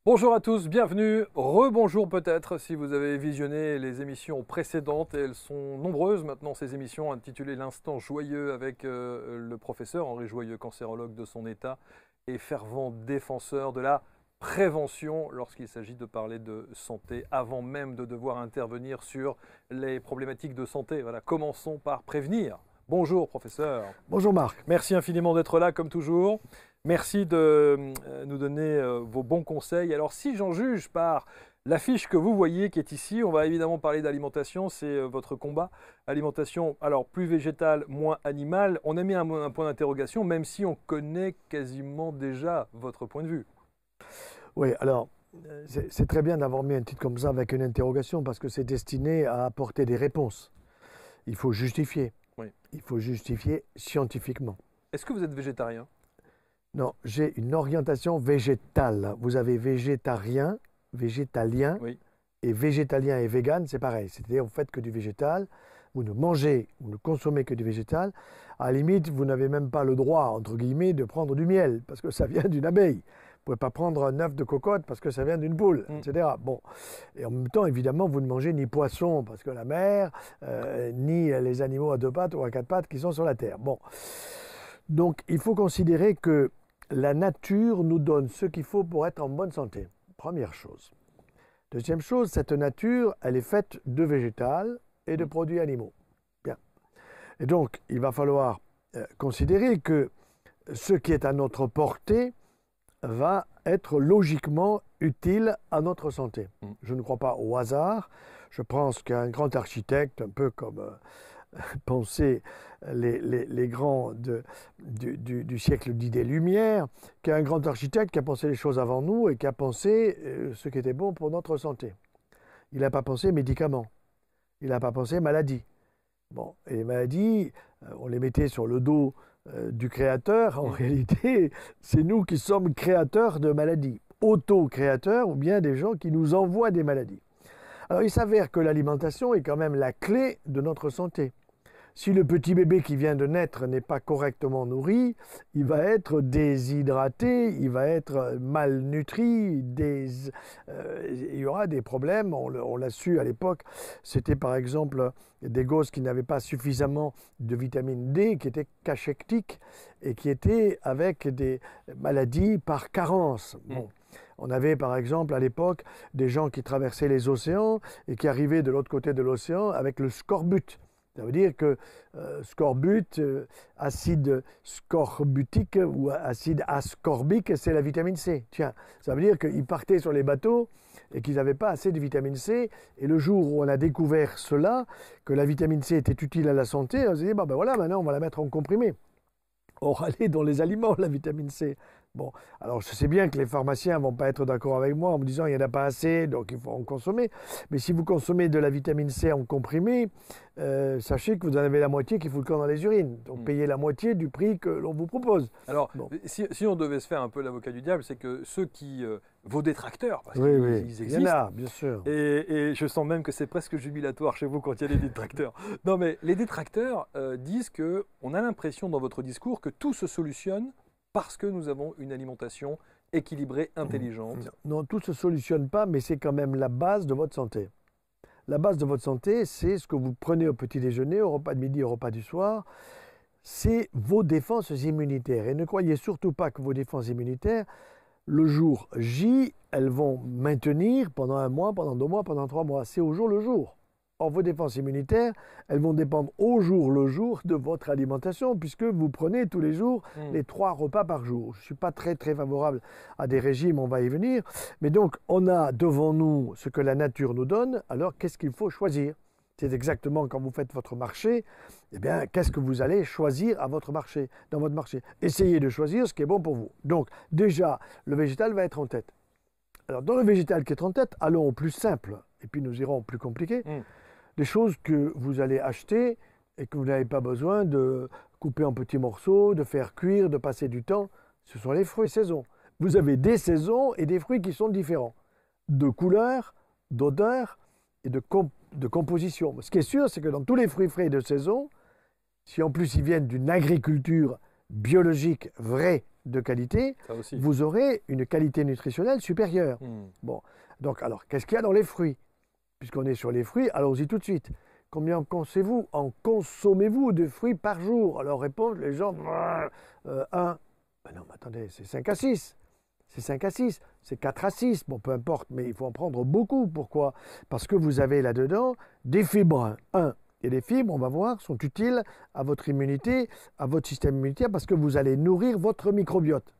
Bonjour à tous, bienvenue, rebonjour peut-être si vous avez visionné les émissions précédentes, et elles sont nombreuses maintenant ces émissions intitulées L'instant joyeux avec le professeur Henri Joyeux, cancérologue de son état et fervent défenseur de la prévention lorsqu'il s'agit de parler de santé avant même de devoir intervenir sur les problématiques de santé. Voilà, commençons par prévenir. Bonjour professeur. Bonjour Marc. Merci infiniment d'être là comme toujours. Merci de nous donner vos bons conseils. Alors si j'en juge par l'affiche que vous voyez qui est ici, on va évidemment parler d'alimentation, c'est votre combat. Alimentation, alors plus végétale, moins animale. On a mis un point d'interrogation, même si on connaît quasiment déjà votre point de vue. Oui, alors c'est très bien d'avoir mis un titre comme ça avec une interrogation parce que c'est destiné à apporter des réponses. Il faut justifier. Oui. Il faut justifier scientifiquement. Est-ce que vous êtes végétarien ? Non, j'ai une orientation végétale. Vous avez végétarien, végétalien, Oui. et végétalien et vegan, c'est pareil. C'est-à-dire vous faites que du végétal, vous ne mangez, vous ne consommez que du végétal. À la limite, vous n'avez même pas le droit, entre guillemets, de prendre du miel parce que ça vient d'une abeille. Vous ne pouvez pas prendre un œuf de cocotte parce que ça vient d'une poule, etc. Bon. Et en même temps, évidemment, vous ne mangez ni poisson parce que la mer, ni les animaux à deux pattes ou à quatre pattes qui sont sur la terre. Bon. Donc, il faut considérer que la nature nous donne ce qu'il faut pour être en bonne santé. Première chose. Deuxième chose, cette nature, elle est faite de végétal et de produits animaux. Bien. Et donc, il va falloir considérer que ce qui est à notre portée va être logiquement utile à notre santé. Je ne crois pas au hasard. Je pense qu'un grand architecte, un peu comme pensaient les grands du siècle dit des Lumières, qu'un grand architecte qui a pensé les choses avant nous et qui a pensé ce qui était bon pour notre santé. Il n'a pas pensé médicaments. Il n'a pas pensé maladie. Bon, et les maladies, on les mettait sur le dos du créateur. En réalité, c'est nous qui sommes créateurs de maladies, auto-créateurs ou bien des gens qui nous envoient des maladies. Alors, il s'avère que l'alimentation est quand même la clé de notre santé. Si le petit bébé qui vient de naître n'est pas correctement nourri, il va être déshydraté, il va être malnutri, il y aura des problèmes, on l'a su à l'époque. C'était par exemple des gosses qui n'avaient pas suffisamment de vitamine D, qui étaient cachectiques et qui étaient avec des maladies par carence. Bon. On avait par exemple à l'époque des gens qui traversaient les océans et qui arrivaient de l'autre côté de l'océan avec le scorbut. Ça veut dire que scorbut, acide scorbutique ou acide ascorbique, c'est la vitamine C. Tiens, ça veut dire qu'ils partaient sur les bateaux et qu'ils n'avaient pas assez de vitamine C. Et le jour où on a découvert cela, que la vitamine C était utile à la santé, on s'est dit, ben voilà, maintenant on va la mettre en comprimé. Or, elle est dans les aliments, la vitamine C. Bon, alors je sais bien que les pharmaciens ne vont pas être d'accord avec moi en me disant qu'il n'y en a pas assez, donc il faut en consommer. Mais si vous consommez de la vitamine C en comprimé, sachez que vous en avez la moitié qui fout le camp dans les urines. Donc payez la moitié du prix que l'on vous propose. Alors, si on devait se faire un peu l'avocat du diable, c'est que ceux qui... vos détracteurs, parce oui, qu'ils existent. Il y en a, bien sûr. Et je sens même que c'est presque jubilatoire chez vous quand il y a des détracteurs. Non, mais les détracteurs disent qu'on a l'impression dans votre discours que tout se solutionne parce que nous avons une alimentation équilibrée, intelligente. Non, tout ne se solutionne pas, mais c'est quand même la base de votre santé. La base de votre santé, c'est ce que vous prenez au petit déjeuner, au repas de midi, au repas du soir. C'est vos défenses immunitaires. Et ne croyez surtout pas que vos défenses immunitaires, le jour J, elles vont maintenir pendant 1 mois, pendant 2 mois, pendant 3 mois. C'est au jour le jour. Or, vos défenses immunitaires, elles vont dépendre au jour le jour de votre alimentation, puisque vous prenez tous les jours les 3 repas par jour. Je ne suis pas très favorable à des régimes, on va y venir. Mais donc, on a devant nous ce que la nature nous donne, alors qu'est-ce qu'il faut choisir? C'est exactement quand vous faites votre marché, eh bien, qu'est-ce que vous allez choisir à votre marché, dans votre marché? Essayez de choisir ce qui est bon pour vous. Donc, déjà, le végétal va être en tête. Alors, dans le végétal qui est en tête, allons au plus simple, et puis nous irons au plus compliqué. Des choses que vous allez acheter et que vous n'avez pas besoin de couper en petits morceaux, de faire cuire, de passer du temps, ce sont les fruits saison. Vous avez des saisons et des fruits qui sont différents, de couleur, d'odeur et de composition. Ce qui est sûr, c'est que dans tous les fruits frais de saison, si en plus ils viennent d'une agriculture biologique vraie, de qualité, Ça aussi. vous aurez une qualité nutritionnelle supérieure. Hmm. Bon, donc alors, qu'est-ce qu'il y a dans les fruits? Puisqu'on est sur les fruits, allons-y tout de suite. Combien consommez-vous de fruits par jour? Alors répondent les gens, un. Ben non, mais attendez, c'est 5 à 6. C'est 5 à 6, c'est 4 à 6, bon peu importe, mais il faut en prendre beaucoup. Pourquoi? Parce que vous avez là-dedans des fibres. Et les fibres, on va voir, sont utiles à votre immunité, à votre système immunitaire, parce que vous allez nourrir votre microbiote.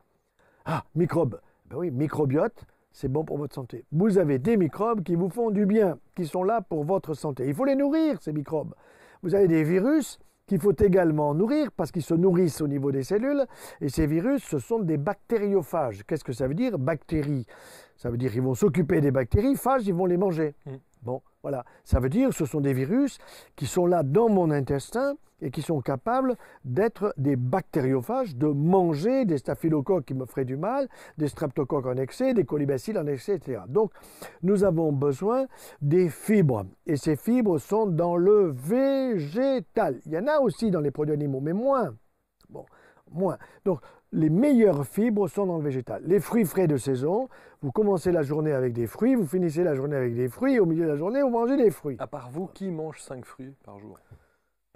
Ah, microbes. Ben oui, microbiote, c'est bon pour votre santé. Vous avez des microbes qui vous font du bien, qui sont là pour votre santé. Il faut les nourrir, ces microbes. Vous avez des virus qu'il faut également nourrir parce qu'ils se nourrissent au niveau des cellules. Et ces virus, ce sont des bactériophages. Qu'est-ce que ça veut dire, bactéries? Ça veut dire qu'ils vont s'occuper des bactéries, phages, ils vont les manger. Bon, voilà. Ça veut dire que ce sont des virus qui sont là dans mon intestin et qui sont capables d'être des bactériophages, de manger des staphylocoques qui me feraient du mal, des streptocoques en excès, des colibacilles en excès, etc. Donc, nous avons besoin des fibres. Et ces fibres sont dans le végétal. Il y en a aussi dans les produits animaux, mais moins. Bon, moins. Donc, les meilleures fibres sont dans le végétal. Les fruits frais de saison, vous commencez la journée avec des fruits, vous finissez la journée avec des fruits, et au milieu de la journée, vous mangez des fruits. À part vous, qui mange 5 fruits par jour?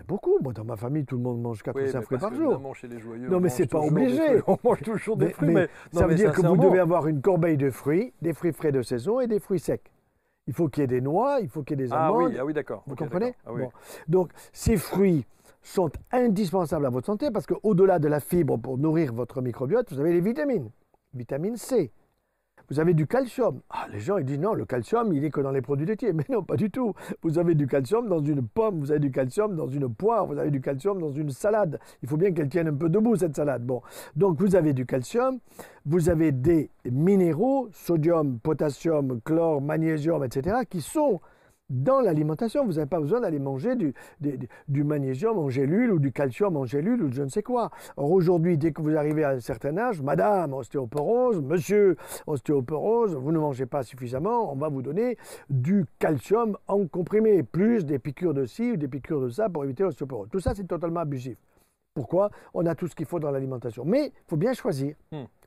Beaucoup. Moi, dans ma famille, tout le monde mange 4 ou 5 fruits par jour. Chez les joyeux, non, mais c'est pas obligé. On mange toujours des fruits. Mais ça veut dire que vous devez avoir une corbeille de fruits, des fruits frais de saison et des fruits secs. Il faut qu'il y ait des noix, il faut qu'il y ait des amandes. Ah oui, d'accord. Vous comprenez? Ah, oui. Bon. Donc, ces fruits sont indispensables à votre santé parce qu'au-delà de la fibre pour nourrir votre microbiote, vous avez les vitamines. Vitamine C. Vous avez du calcium. Ah, les gens ils disent non, le calcium, il est que dans les produits laitiers. Mais non, pas du tout. Vous avez du calcium dans une pomme, vous avez du calcium dans une poire, vous avez du calcium dans une salade. Il faut bien qu'elle tienne un peu debout, cette salade. Bon. Donc, vous avez du calcium, vous avez des minéraux, sodium, potassium, chlore, magnésium, etc., qui sont dans l'alimentation. Vous n'avez pas besoin d'aller manger du magnésium en gélule ou du calcium en gélule ou je ne sais quoi. Or aujourd'hui, dès que vous arrivez à un certain âge, madame ostéoporose, monsieur ostéoporose, vous ne mangez pas suffisamment, on va vous donner du calcium en comprimé, plus des piqûres de ci ou des piqûres de ça pour éviter l'ostéoporose. Tout ça, c'est totalement abusif. Pourquoi? On a tout ce qu'il faut dans l'alimentation. Mais il faut bien choisir.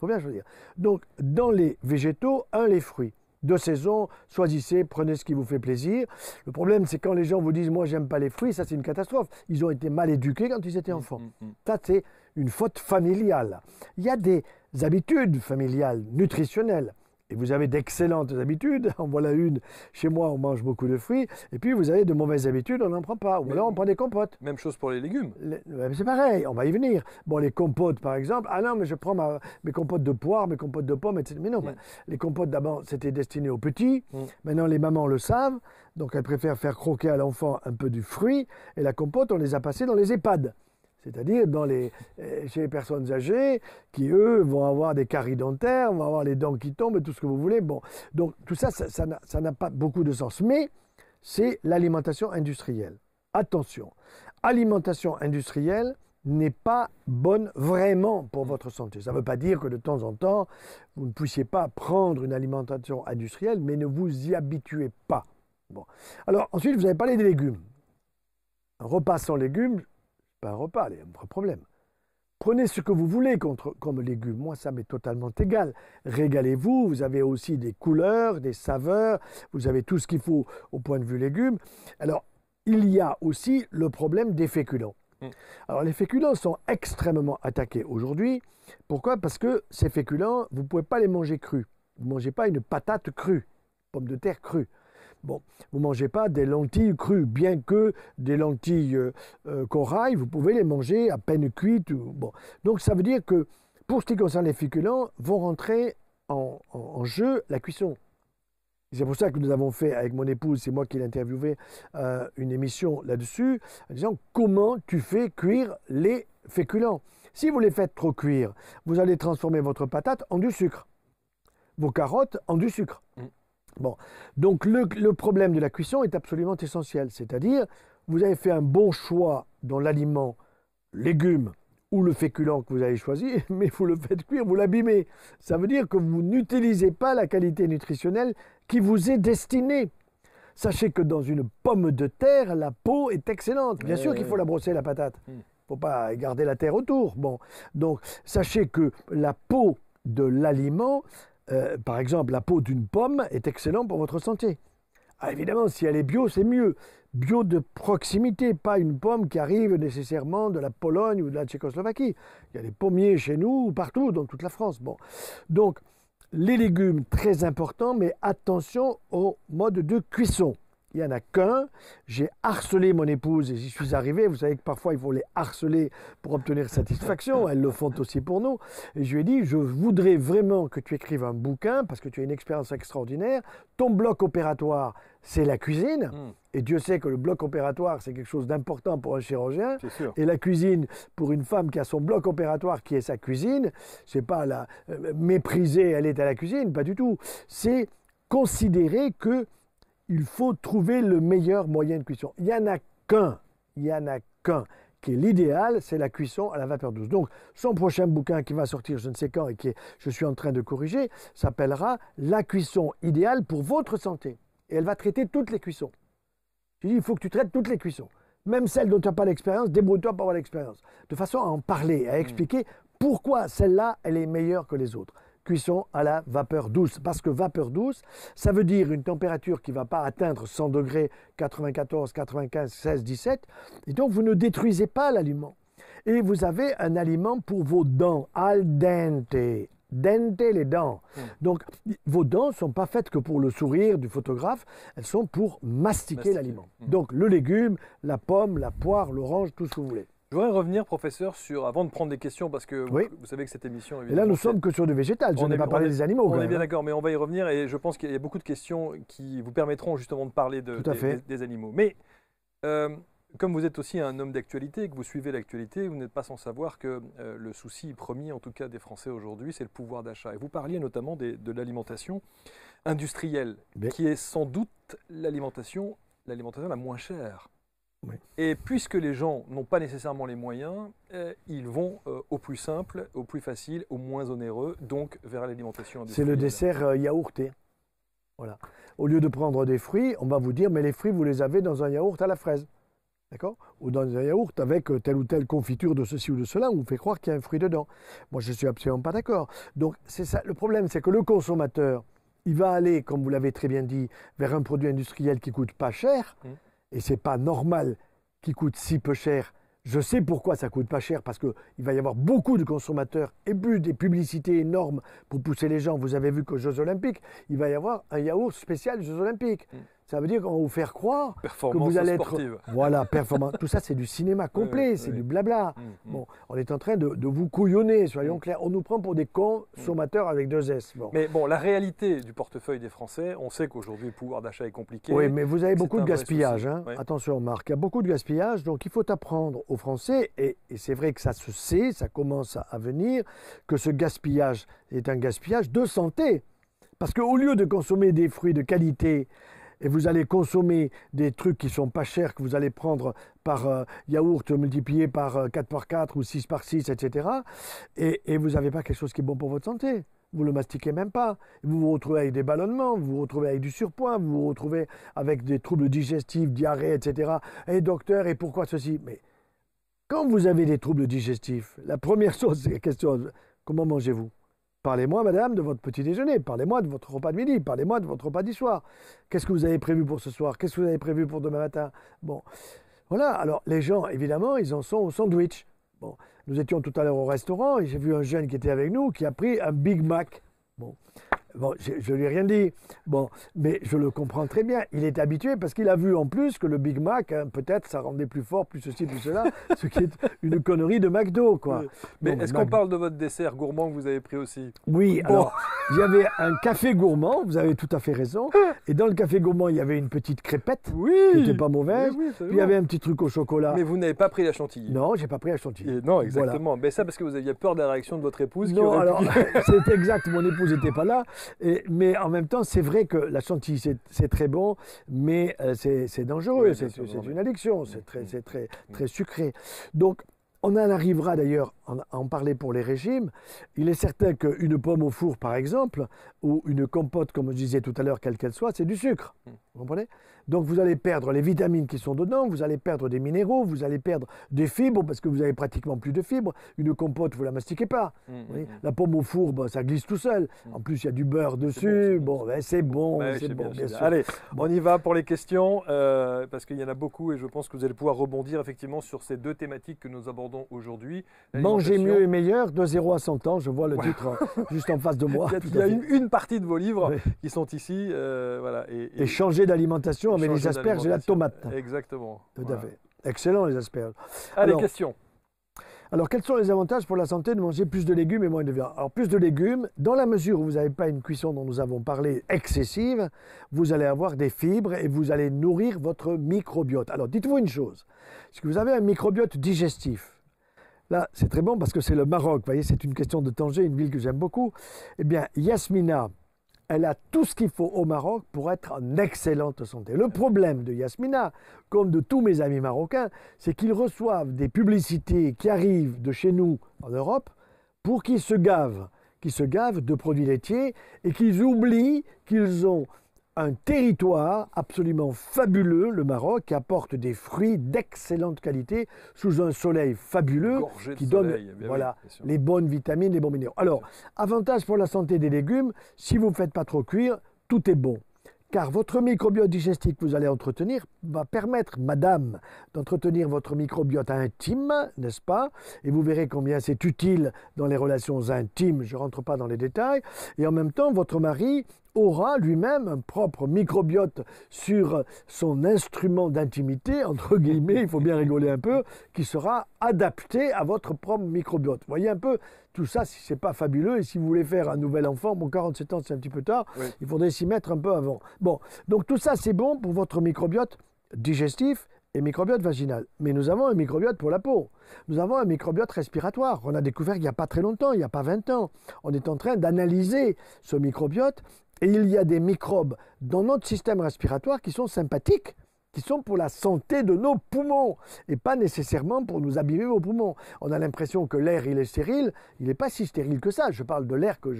Faut bien choisir. Donc, dans les végétaux, les fruits. De saison, choisissez, prenez ce qui vous fait plaisir. Le problème, c'est quand les gens vous disent « moi, j'aime pas les fruits », ça c'est une catastrophe. Ils ont été mal éduqués quand ils étaient enfants. Ça, c'est une faute familiale. Il y a des habitudes familiales, nutritionnelles. Et vous avez d'excellentes habitudes. En voilà une. Chez moi, on mange beaucoup de fruits. Et puis, vous avez de mauvaises habitudes, on n'en prend pas. Ou alors, on prend des compotes. Même chose pour les légumes. C'est pareil, on va y venir. Bon, les compotes, par exemple. Ah non, mais je prends mes compotes de poire, mes compotes de pommes, etc. Mais non, les compotes, d'abord, c'était destiné aux petits. Maintenant, les mamans le savent. Donc, elles préfèrent faire croquer à l'enfant un peu du fruit. Et la compote, on les a passées dans les EHPAD. C'est-à-dire chez les personnes âgées qui, eux, vont avoir des caries dentaires, vont avoir les dents qui tombent, tout ce que vous voulez. Bon. Donc tout ça, ça n'a pas beaucoup de sens. Mais c'est l'alimentation industrielle. Attention, alimentation industrielle n'est pas bonne vraiment pour votre santé. Ça ne veut pas dire que de temps en temps, vous ne puissiez pas prendre une alimentation industrielle, mais ne vous y habituez pas. Bon. Alors ensuite, vous avez parlé des légumes. Un repas sans légumes, un repas, il y a un vrai problème. Prenez ce que vous voulez comme légumes. Moi, ça m'est totalement égal. Régalez-vous. Vous avez aussi des couleurs, des saveurs. Vous avez tout ce qu'il faut au point de vue légumes. Alors, il y a aussi le problème des féculents. Alors, les féculents sont extrêmement attaqués aujourd'hui. Pourquoi? Parce que ces féculents, vous ne pouvez pas les manger crus. Vous ne mangez pas une patate crue, pomme de terre crue. Bon, vous ne mangez pas des lentilles crues, bien que des lentilles corail, vous pouvez les manger à peine cuites. Bon. Donc ça veut dire que pour ce qui concerne les féculents, vont rentrer en jeu la cuisson. C'est pour ça que nous avons fait avec mon épouse, c'est moi qui l'ai interviewé, une émission là-dessus, en disant comment tu fais cuire les féculents. Si vous les faites trop cuire, vous allez transformer votre patate en du sucre, vos carottes en du sucre. Bon, donc le problème de la cuisson est absolument essentiel, c'est-à-dire vous avez fait un bon choix dans l'aliment, légumes ou le féculent que vous avez choisi, mais vous le faites cuire, vous l'abîmez. Ça veut dire que vous n'utilisez pas la qualité nutritionnelle qui vous est destinée. Sachez que dans une pomme de terre, la peau est excellente. Bien sûr qu'il faut la brosser, la patate. faut pas garder la terre autour. Bon, donc sachez que la peau de l'aliment, par exemple la peau d'une pomme, est excellente pour votre santé. Ah, évidemment, si elle est bio, c'est mieux. Bio de proximité, pas une pomme qui arrive nécessairement de la Pologne ou de la Tchécoslovaquie. Il y a des pommiers chez nous, partout, dans toute la France. Bon. Donc, les légumes, très importants, mais attention au mode de cuisson. Il n'y en a qu'un. J'ai harcelé mon épouse et j'y suis arrivé. Vous savez que parfois, il faut les harceler pour obtenir satisfaction. Elles le font aussi pour nous. Et je lui ai dit, je voudrais vraiment que tu écrives un bouquin parce que tu as une expérience extraordinaire. Ton bloc opératoire, c'est la cuisine. Et Dieu sait que le bloc opératoire, c'est quelque chose d'important pour un chirurgien. C'est sûr. Et la cuisine, pour une femme qui a son bloc opératoire, qui est sa cuisine, c'est pas la mépriser, elle est à la cuisine, pas du tout. C'est considérer que il faut trouver le meilleur moyen de cuisson. Il n'y en a qu'un qui est l'idéal, c'est la cuisson à la vapeur douce. Donc, son prochain bouquin qui va sortir je ne sais quand et que je suis en train de corriger, s'appellera « La cuisson idéale pour votre santé ». Et elle va traiter toutes les cuissons. Je dis, il faut que tu traites toutes les cuissons. Même celles dont tu n'as pas l'expérience, débrouille-toi pour avoir l'expérience. De façon à en parler, à expliquer pourquoi celle-là, elle est meilleure que les autres. Cuisson à la vapeur douce. Parce que vapeur douce, ça veut dire une température qui ne va pas atteindre 100 degrés, 94, 95, 16, 17. Et donc, vous ne détruisez pas l'aliment. Et vous avez un aliment pour vos dents, al dente. Dente, les dents. Donc, vos dents ne sont pas faites que pour le sourire du photographe, elles sont pour mastiquer l'aliment. Donc, le légume, la pomme, la poire, l'orange, tout ce que vous voulez. Je voudrais revenir, professeur, avant de prendre des questions, parce que vous savez que cette émission... Et là, nous sommes que sur du végétal, je n'ai pas parlé des animaux. On est bien d'accord, mais on va y revenir, et je pense qu'il y a beaucoup de questions qui vous permettront justement de parler des animaux. Mais, comme vous êtes aussi un homme d'actualité, que vous suivez l'actualité, vous n'êtes pas sans savoir que le souci premier, en tout cas des Français aujourd'hui, c'est le pouvoir d'achat. Et vous parliez notamment de l'alimentation industrielle, qui est sans doute l'alimentation la moins chère. Oui. Et puisque les gens n'ont pas nécessairement les moyens, ils vont au plus simple, au plus facile, au moins onéreux, donc vers l'alimentation industrielle. C'est le dessert yaourté. Voilà. Au lieu de prendre des fruits, on va vous dire, mais les fruits, vous les avez dans un yaourt à la fraise. D'accord ? Ou dans un yaourt avec telle ou telle confiture de ceci ou de cela, on vous fait croire qu'il y a un fruit dedans. Moi, je ne suis absolument pas d'accord. Donc, c'est ça. Le problème, c'est que le consommateur, il va aller, comme vous l'avez très bien dit, vers un produit industriel qui ne coûte pas cher. Et ce n'est pas normal qu'il coûte si peu cher. Je sais pourquoi ça ne coûte pas cher, parce qu'il va y avoir beaucoup de consommateurs et des publicités énormes pour pousser les gens. Vous avez vu qu'aux Jeux Olympiques, il va y avoir un yaourt spécial Jeux Olympiques. Ça veut dire qu'on va vous faire croire que vous allez sportive. Voilà, performance. Tout ça, c'est du cinéma complet, c'est du blabla. Bon, on est en train de vous couillonner, soyons clairs. On nous prend pour des consommateurs avec 2 S. Bon. Mais bon, la réalité du portefeuille des Français, on sait qu'aujourd'hui, le pouvoir d'achat est compliqué. Oui, mais vous avez beaucoup de gaspillage. Hein. Oui. Attention, Marc, il y a beaucoup de gaspillage. Donc, il faut apprendre aux Français, et c'est vrai que ça se sait, ça commence à venir, que ce gaspillage est un gaspillage de santé. Parce qu'au lieu de consommer des fruits de qualité, et vous allez consommer des trucs qui ne sont pas chers, que vous allez prendre par yaourt multiplié par 4x4 ou 6x6, etc. Et vous n'avez pas quelque chose qui est bon pour votre santé. Vous ne le mastiquez même pas. Vous vous retrouvez avec des ballonnements, vous vous retrouvez avec du surpoids, vous vous retrouvez avec des troubles digestifs, diarrhée, etc. Et docteur, et pourquoi ceci ? Mais quand vous avez des troubles digestifs, la première chose, c'est la question, comment mangez-vous ? Parlez-moi, madame, de votre petit déjeuner. Parlez-moi de votre repas de midi. Parlez-moi de votre repas du soir. Qu'est-ce que vous avez prévu pour ce soir ? Qu'est-ce que vous avez prévu pour demain matin ? Bon, voilà. Alors, les gens, évidemment, ils en sont au sandwich. Bon, nous étions tout à l'heure au restaurant et j'ai vu un jeune qui était avec nous qui a pris un Big Mac. Bon, je ne lui ai rien dit. Bon, mais je le comprends très bien. Il est habitué parce qu'il a vu en plus que le Big Mac, hein, peut-être, ça rendait plus fort, plus ceci, plus cela, ce qui est une connerie de McDo, quoi. Oui. Mais est-ce qu'on parle de votre dessert gourmand que vous avez pris aussi ? Oui, bon. Alors, il y avait un café gourmand, vous avez tout à fait raison. Et dans le café gourmand, il y avait une petite crêpette qui n'était pas mauvaise. Oui, puis il y avait un petit truc au chocolat. Mais vous n'avez pas pris la chantilly ? Non, je n'ai pas pris la chantilly. Non, exactement. Voilà. Mais ça parce que vous aviez peur de la réaction de votre épouse. Non, alors, c'est exact, mon épouse n'était pas là. Mais en même temps, c'est vrai que la chantilly, c'est très bon, mais c'est dangereux, oui, c'est une addiction, c'est très sucré. Donc, on en arrivera d'ailleurs à en parler pour les régimes. Il est certain qu'une pomme au four, par exemple, ou une compote, comme je disais tout à l'heure, quelle qu'elle soit, c'est du sucre. Vous comprenez? Donc vous allez perdre les vitamines qui sont dedans, vous allez perdre des minéraux, vous allez perdre des fibres parce que vous avez pratiquement plus de fibres. Une compote, vous la mastiquez pas. Vous voyez, la pomme au four, ben, ça glisse tout seul. En plus, il y a du beurre dessus. Bon, ben, c'est bon, Ouais, c'est bon, bien sûr. Allez, on y va pour les questions parce qu'il y en a beaucoup et je pense que vous allez pouvoir rebondir effectivement sur ces deux thématiques que nous abordons aujourd'hui. Manger mieux et meilleur, de 0 à 100 ans. Je vois le titre juste en face de moi. Il y a une partie de vos livres qui sont ici. Voilà, et changer d'alimentation avec les asperges et la tomate. Exactement. Tout à fait. Excellent les asperges. Allez, question. Alors, quels sont les avantages pour la santé de manger plus de légumes et moins de viande? Alors, plus de légumes, dans la mesure où vous n'avez pas une cuisson dont nous avons parlé excessive, vous allez avoir des fibres et vous allez nourrir votre microbiote. Alors, dites-vous une chose, si vous avez un microbiote digestif, là, c'est très bon parce que c'est le Maroc, vous voyez, c'est une question de Tanger, une ville que j'aime beaucoup. Eh bien, Yasmina, elle a tout ce qu'il faut au Maroc pour être en excellente santé. Le problème de Yasmina, comme de tous mes amis marocains, c'est qu'ils reçoivent des publicités qui arrivent de chez nous en Europe pour qu'ils se gavent de produits laitiers et qu'ils oublient qu'ils ont un territoire absolument fabuleux, le Maroc, qui apporte des fruits d'excellente qualité sous un soleil fabuleux qui donne les bonnes vitamines, les bons minéraux. Alors, avantage pour la santé des légumes, si vous ne faites pas trop cuire, tout est bon. Car votre microbiote digestif que vous allez entretenir va permettre, madame, d'entretenir votre microbiote intime, n'est-ce pas? Et vous verrez combien c'est utile dans les relations intimes, je ne rentre pas dans les détails. Et en même temps, votre mari aura lui-même un propre microbiote sur son instrument d'intimité, entre guillemets, il faut bien rigoler un peu, qui sera adapté à votre propre microbiote. Vous voyez un peu tout ça, si ce n'est pas fabuleux, et si vous voulez faire un nouvel enfant, bon, 47 ans, c'est un petit peu tard, il faudrait s'y mettre un peu avant. Bon, donc tout ça, c'est bon pour votre microbiote digestif et microbiote vaginal. Mais nous avons un microbiote pour la peau. Nous avons un microbiote respiratoire. On a découvert il n'y a pas très longtemps, il n'y a pas 20 ans. On est en train d'analyser ce microbiote et il y a des microbes dans notre système respiratoire qui sont sympathiques, qui sont pour la santé de nos poumons et pas nécessairement pour nous abîmer aux poumons. On a l'impression que l'air, il est stérile. Il n'est pas si stérile que ça. Je parle de l'air que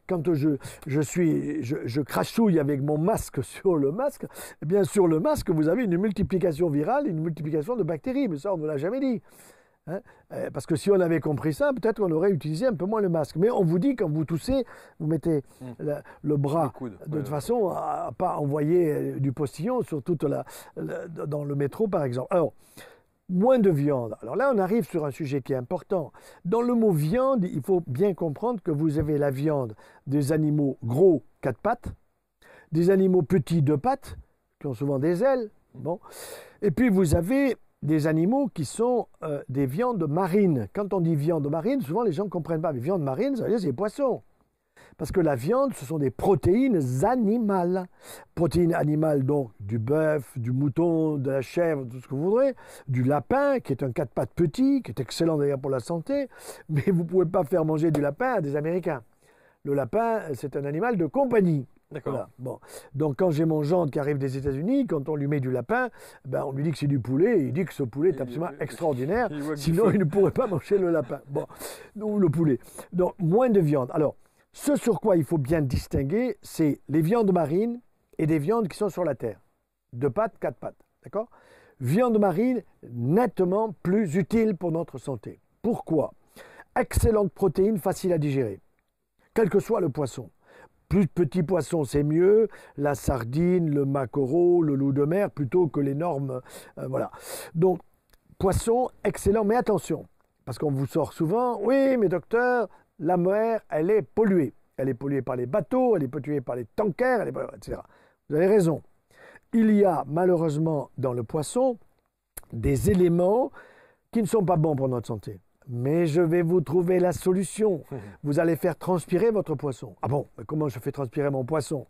quand je crachouille avec mon masque sur le masque, eh bien sur le masque, vous avez une multiplication virale, une multiplication de bactéries. Mais ça, on ne l'a jamais dit. Hein? Parce que si on avait compris ça, peut-être qu'on aurait utilisé un peu moins le masque. Mais on vous dit, quand vous toussez, vous mettez le bras de toute façon à ne pas envoyer du postillon, surtout dans le métro, par exemple. Alors, moins de viande. Alors là, on arrive sur un sujet qui est important. Dans le mot viande, il faut bien comprendre que vous avez la viande des animaux gros, 4 pattes, des animaux petits, 2 pattes, qui ont souvent des ailes. Bon. Et puis, vous avez des animaux qui sont des viandes marines. Quand on dit viande marine, souvent les gens ne comprennent pas. Mais viande marine, ça veut dire c'est des poissons. Parce que la viande, ce sont des protéines animales. Protéines animales, donc du bœuf, du mouton, de la chèvre, tout ce que vous voudrez, du lapin, qui est un 4 pattes petit, qui est excellent d'ailleurs pour la santé, mais vous ne pouvez pas faire manger du lapin à des Américains. Le lapin, c'est un animal de compagnie. D'accord. Voilà. Bon. Donc quand j'ai mon gendre qui arrive des États-Unis, quand on lui met du lapin, ben, on lui dit que c'est du poulet, et il dit que ce poulet est absolument extraordinaire, sinon il ne pourrait pas manger le lapin. Bon, donc le poulet. Donc moins de viande. Alors, ce sur quoi il faut bien distinguer, c'est les viandes marines et des viandes qui sont sur la terre. 2 pattes, 4 pattes. D'accord? Viande marine, nettement plus utile pour notre santé. Pourquoi? Excellente protéine, facile à digérer, quel que soit le poisson. Plus petit poisson, c'est mieux. La sardine, le maquereau, le loup de mer, plutôt que l'énorme. Voilà. Donc, poisson, excellent. Mais attention, parce qu'on vous sort souvent, oui, mais docteur, la mer, elle est polluée. Elle est polluée par les bateaux, elle est polluée par les tankers, etc. Vous avez raison. Il y a malheureusement dans le poisson des éléments qui ne sont pas bons pour notre santé. Mais je vais vous trouver la solution. Vous allez faire transpirer votre poisson. Ah bon, mais comment je fais transpirer mon poisson?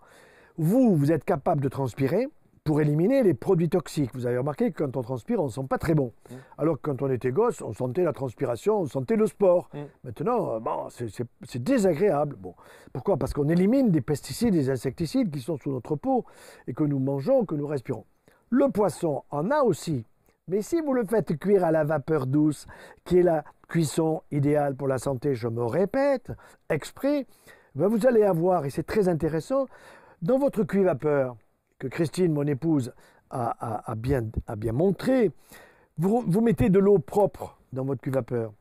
Vous êtes capable de transpirer pour éliminer les produits toxiques. Vous avez remarqué que quand on transpire, on ne sent pas très bon. Alors que quand on était gosse, on sentait la transpiration, on sentait le sport. Maintenant, bon, c'est désagréable. Bon. Pourquoi? Parce qu'on élimine des pesticides, des insecticides qui sont sous notre peau et que nous mangeons, que nous respirons. Le poisson en a aussi. Mais si vous le faites cuire à la vapeur douce, qui est la cuisson idéale pour la santé, je me répète, exprès, ben vous allez avoir, et c'est très intéressant, dans votre cuit vapeur, que Christine, mon épouse, a bien montré, vous mettez de l'eau propre dans votre cuve vapeur.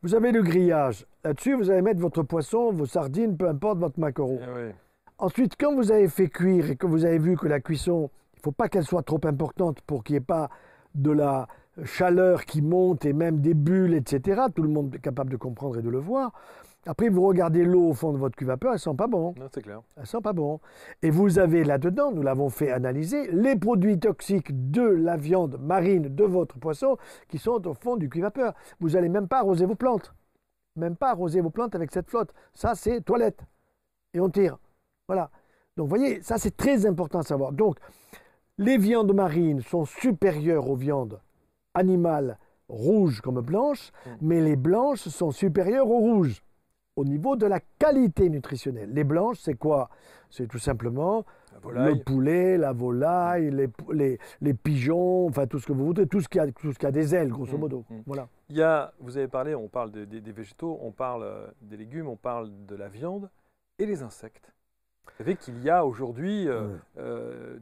Vous avez le grillage. Là-dessus, vous allez mettre votre poisson, vos sardines, peu importe votre maquereau. Oui. Ensuite, quand vous avez fait cuire et que vous avez vu que la cuisson, il ne faut pas qu'elle soit trop importante pour qu'il n'y ait pas de la chaleur qui monte et même des bulles, etc. Tout le monde est capable de comprendre et de le voir. Après, vous regardez l'eau au fond de votre cuve vapeur, elle ne sent pas bon. Non, c'est clair. Elle ne sent pas bon. Et vous avez là-dedans, nous l'avons fait analyser, les produits toxiques de la viande marine de votre poisson qui sont au fond du cuve vapeur. Vous n'allez même pas arroser vos plantes. Même pas arroser vos plantes avec cette flotte. Ça, c'est toilette. Et on tire. Voilà. Donc, vous voyez, ça, c'est très important à savoir. Donc, les viandes marines sont supérieures aux viandes animales rouges comme blanches, mais les blanches sont supérieures aux rouges au niveau de la qualité nutritionnelle. Les blanches, c'est quoi? C'est tout simplement le poulet, la volaille, les pigeons, enfin tout ce que vous voudrez, tout ce qui a des ailes, grosso modo. Voilà. Vous avez parlé, on parle des végétaux, on parle des légumes, on parle de la viande et les insectes. Vous savez qu'il y a aujourd'hui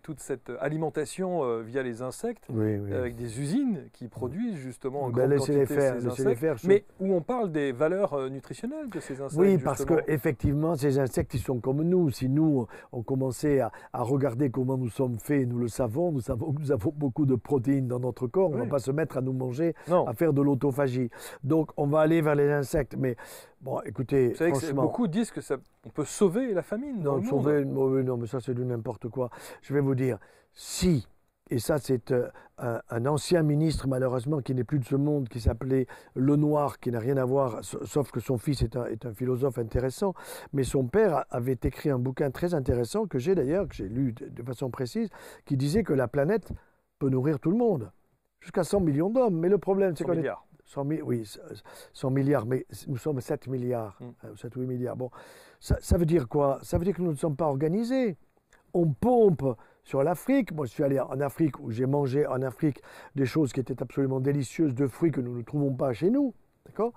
toute cette alimentation via les insectes, avec des usines qui produisent justement en grande quantité ces insectes, mais où on parle des valeurs nutritionnelles de ces insectes. Oui, parce qu'effectivement, ces insectes, ils sont comme nous. Si nous, on commençait à regarder comment nous sommes faits, nous savons que nous avons beaucoup de protéines dans notre corps, on ne va pas se mettre à nous manger, à faire de l'autophagie. Donc, on va aller vers les insectes, mais... Bon, écoutez, vous savez franchement... beaucoup disent que on peut sauver la famine dans le monde. Non, mais ça, c'est du n'importe quoi. Je vais vous dire, si, et ça, c'est un ancien ministre, malheureusement, qui n'est plus de ce monde, qui s'appelait Lenoir, qui n'a rien à voir, sauf que son fils est un philosophe intéressant, mais son père avait écrit un bouquin très intéressant, que j'ai lu de façon précise, qui disait que la planète peut nourrir tout le monde, jusqu'à 100 millions d'hommes. Mais le problème, c'est qu'on est... 100 milliards, mais nous sommes 7 milliards, 7 ou 8 milliards. Bon, ça veut dire quoi? Ça veut dire que nous ne sommes pas organisés. On pompe sur l'Afrique. Moi, je suis allé en Afrique, où j'ai mangé en Afrique des choses qui étaient absolument délicieuses, de fruits que nous ne trouvons pas chez nous. D'accord?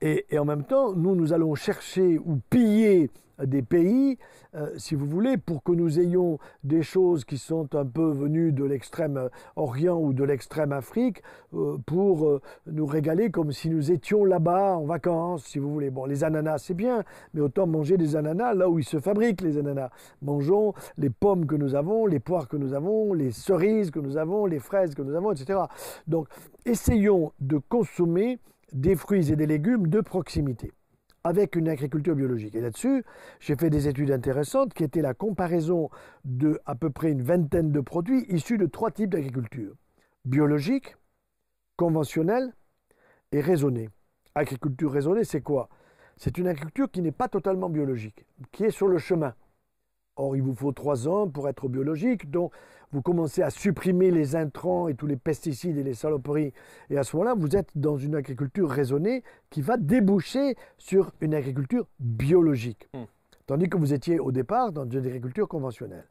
Et en même temps, nous allons chercher ou piller des pays, si vous voulez, pour que nous ayons des choses qui sont un peu venues de l'extrême Orient ou de l'extrême Afrique, pour nous régaler comme si nous étions là-bas en vacances, si vous voulez. Bon, les ananas, c'est bien, mais autant manger des ananas là où ils se fabriquent, les ananas. Mangeons les pommes que nous avons, les poires que nous avons, les cerises que nous avons, les fraises que nous avons, etc. Donc, essayons de consommer des fruits et des légumes de proximité, avec une agriculture biologique. Et là-dessus, j'ai fait des études intéressantes qui étaient la comparaison de à peu près une vingtaine de produits issus de 3 types d'agriculture. Biologique, conventionnelle et raisonnée. Agriculture raisonnée, c'est quoi? C'est une agriculture qui n'est pas totalement biologique, qui est sur le chemin. Or, il vous faut 3 ans pour être biologique, donc vous commencez à supprimer les intrants et tous les pesticides et les saloperies. Et à ce moment-là, vous êtes dans une agriculture raisonnée qui va déboucher sur une agriculture biologique. Tandis que vous étiez au départ dans une agriculture conventionnelle.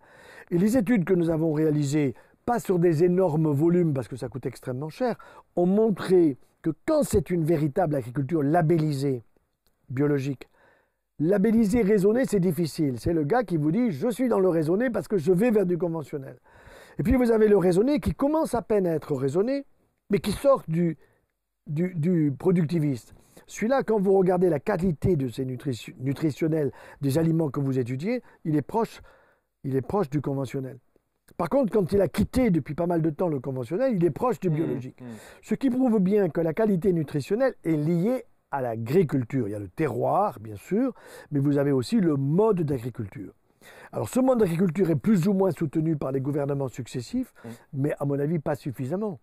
Et les études que nous avons réalisées, pas sur des énormes volumes parce que ça coûte extrêmement cher, ont montré que quand c'est une véritable agriculture labellisée, biologique, labelliser raisonné, c'est difficile. C'est le gars qui vous dit « je suis dans le raisonné parce que je vais vers du conventionnel ». Et puis vous avez le raisonné qui commence à peine à être raisonné, mais qui sort du productiviste. Celui-là, quand vous regardez la qualité de ces nutritionnels des aliments que vous étudiez, il est proche du conventionnel. Par contre, quand il a quitté depuis pas mal de temps le conventionnel, il est proche du biologique. Ce qui prouve bien que la qualité nutritionnelle est liée à l'agriculture. Il y a le terroir, bien sûr, mais vous avez aussi le mode d'agriculture. Alors, ce mode d'agriculture est plus ou moins soutenu par les gouvernements successifs, mais à mon avis, pas suffisamment.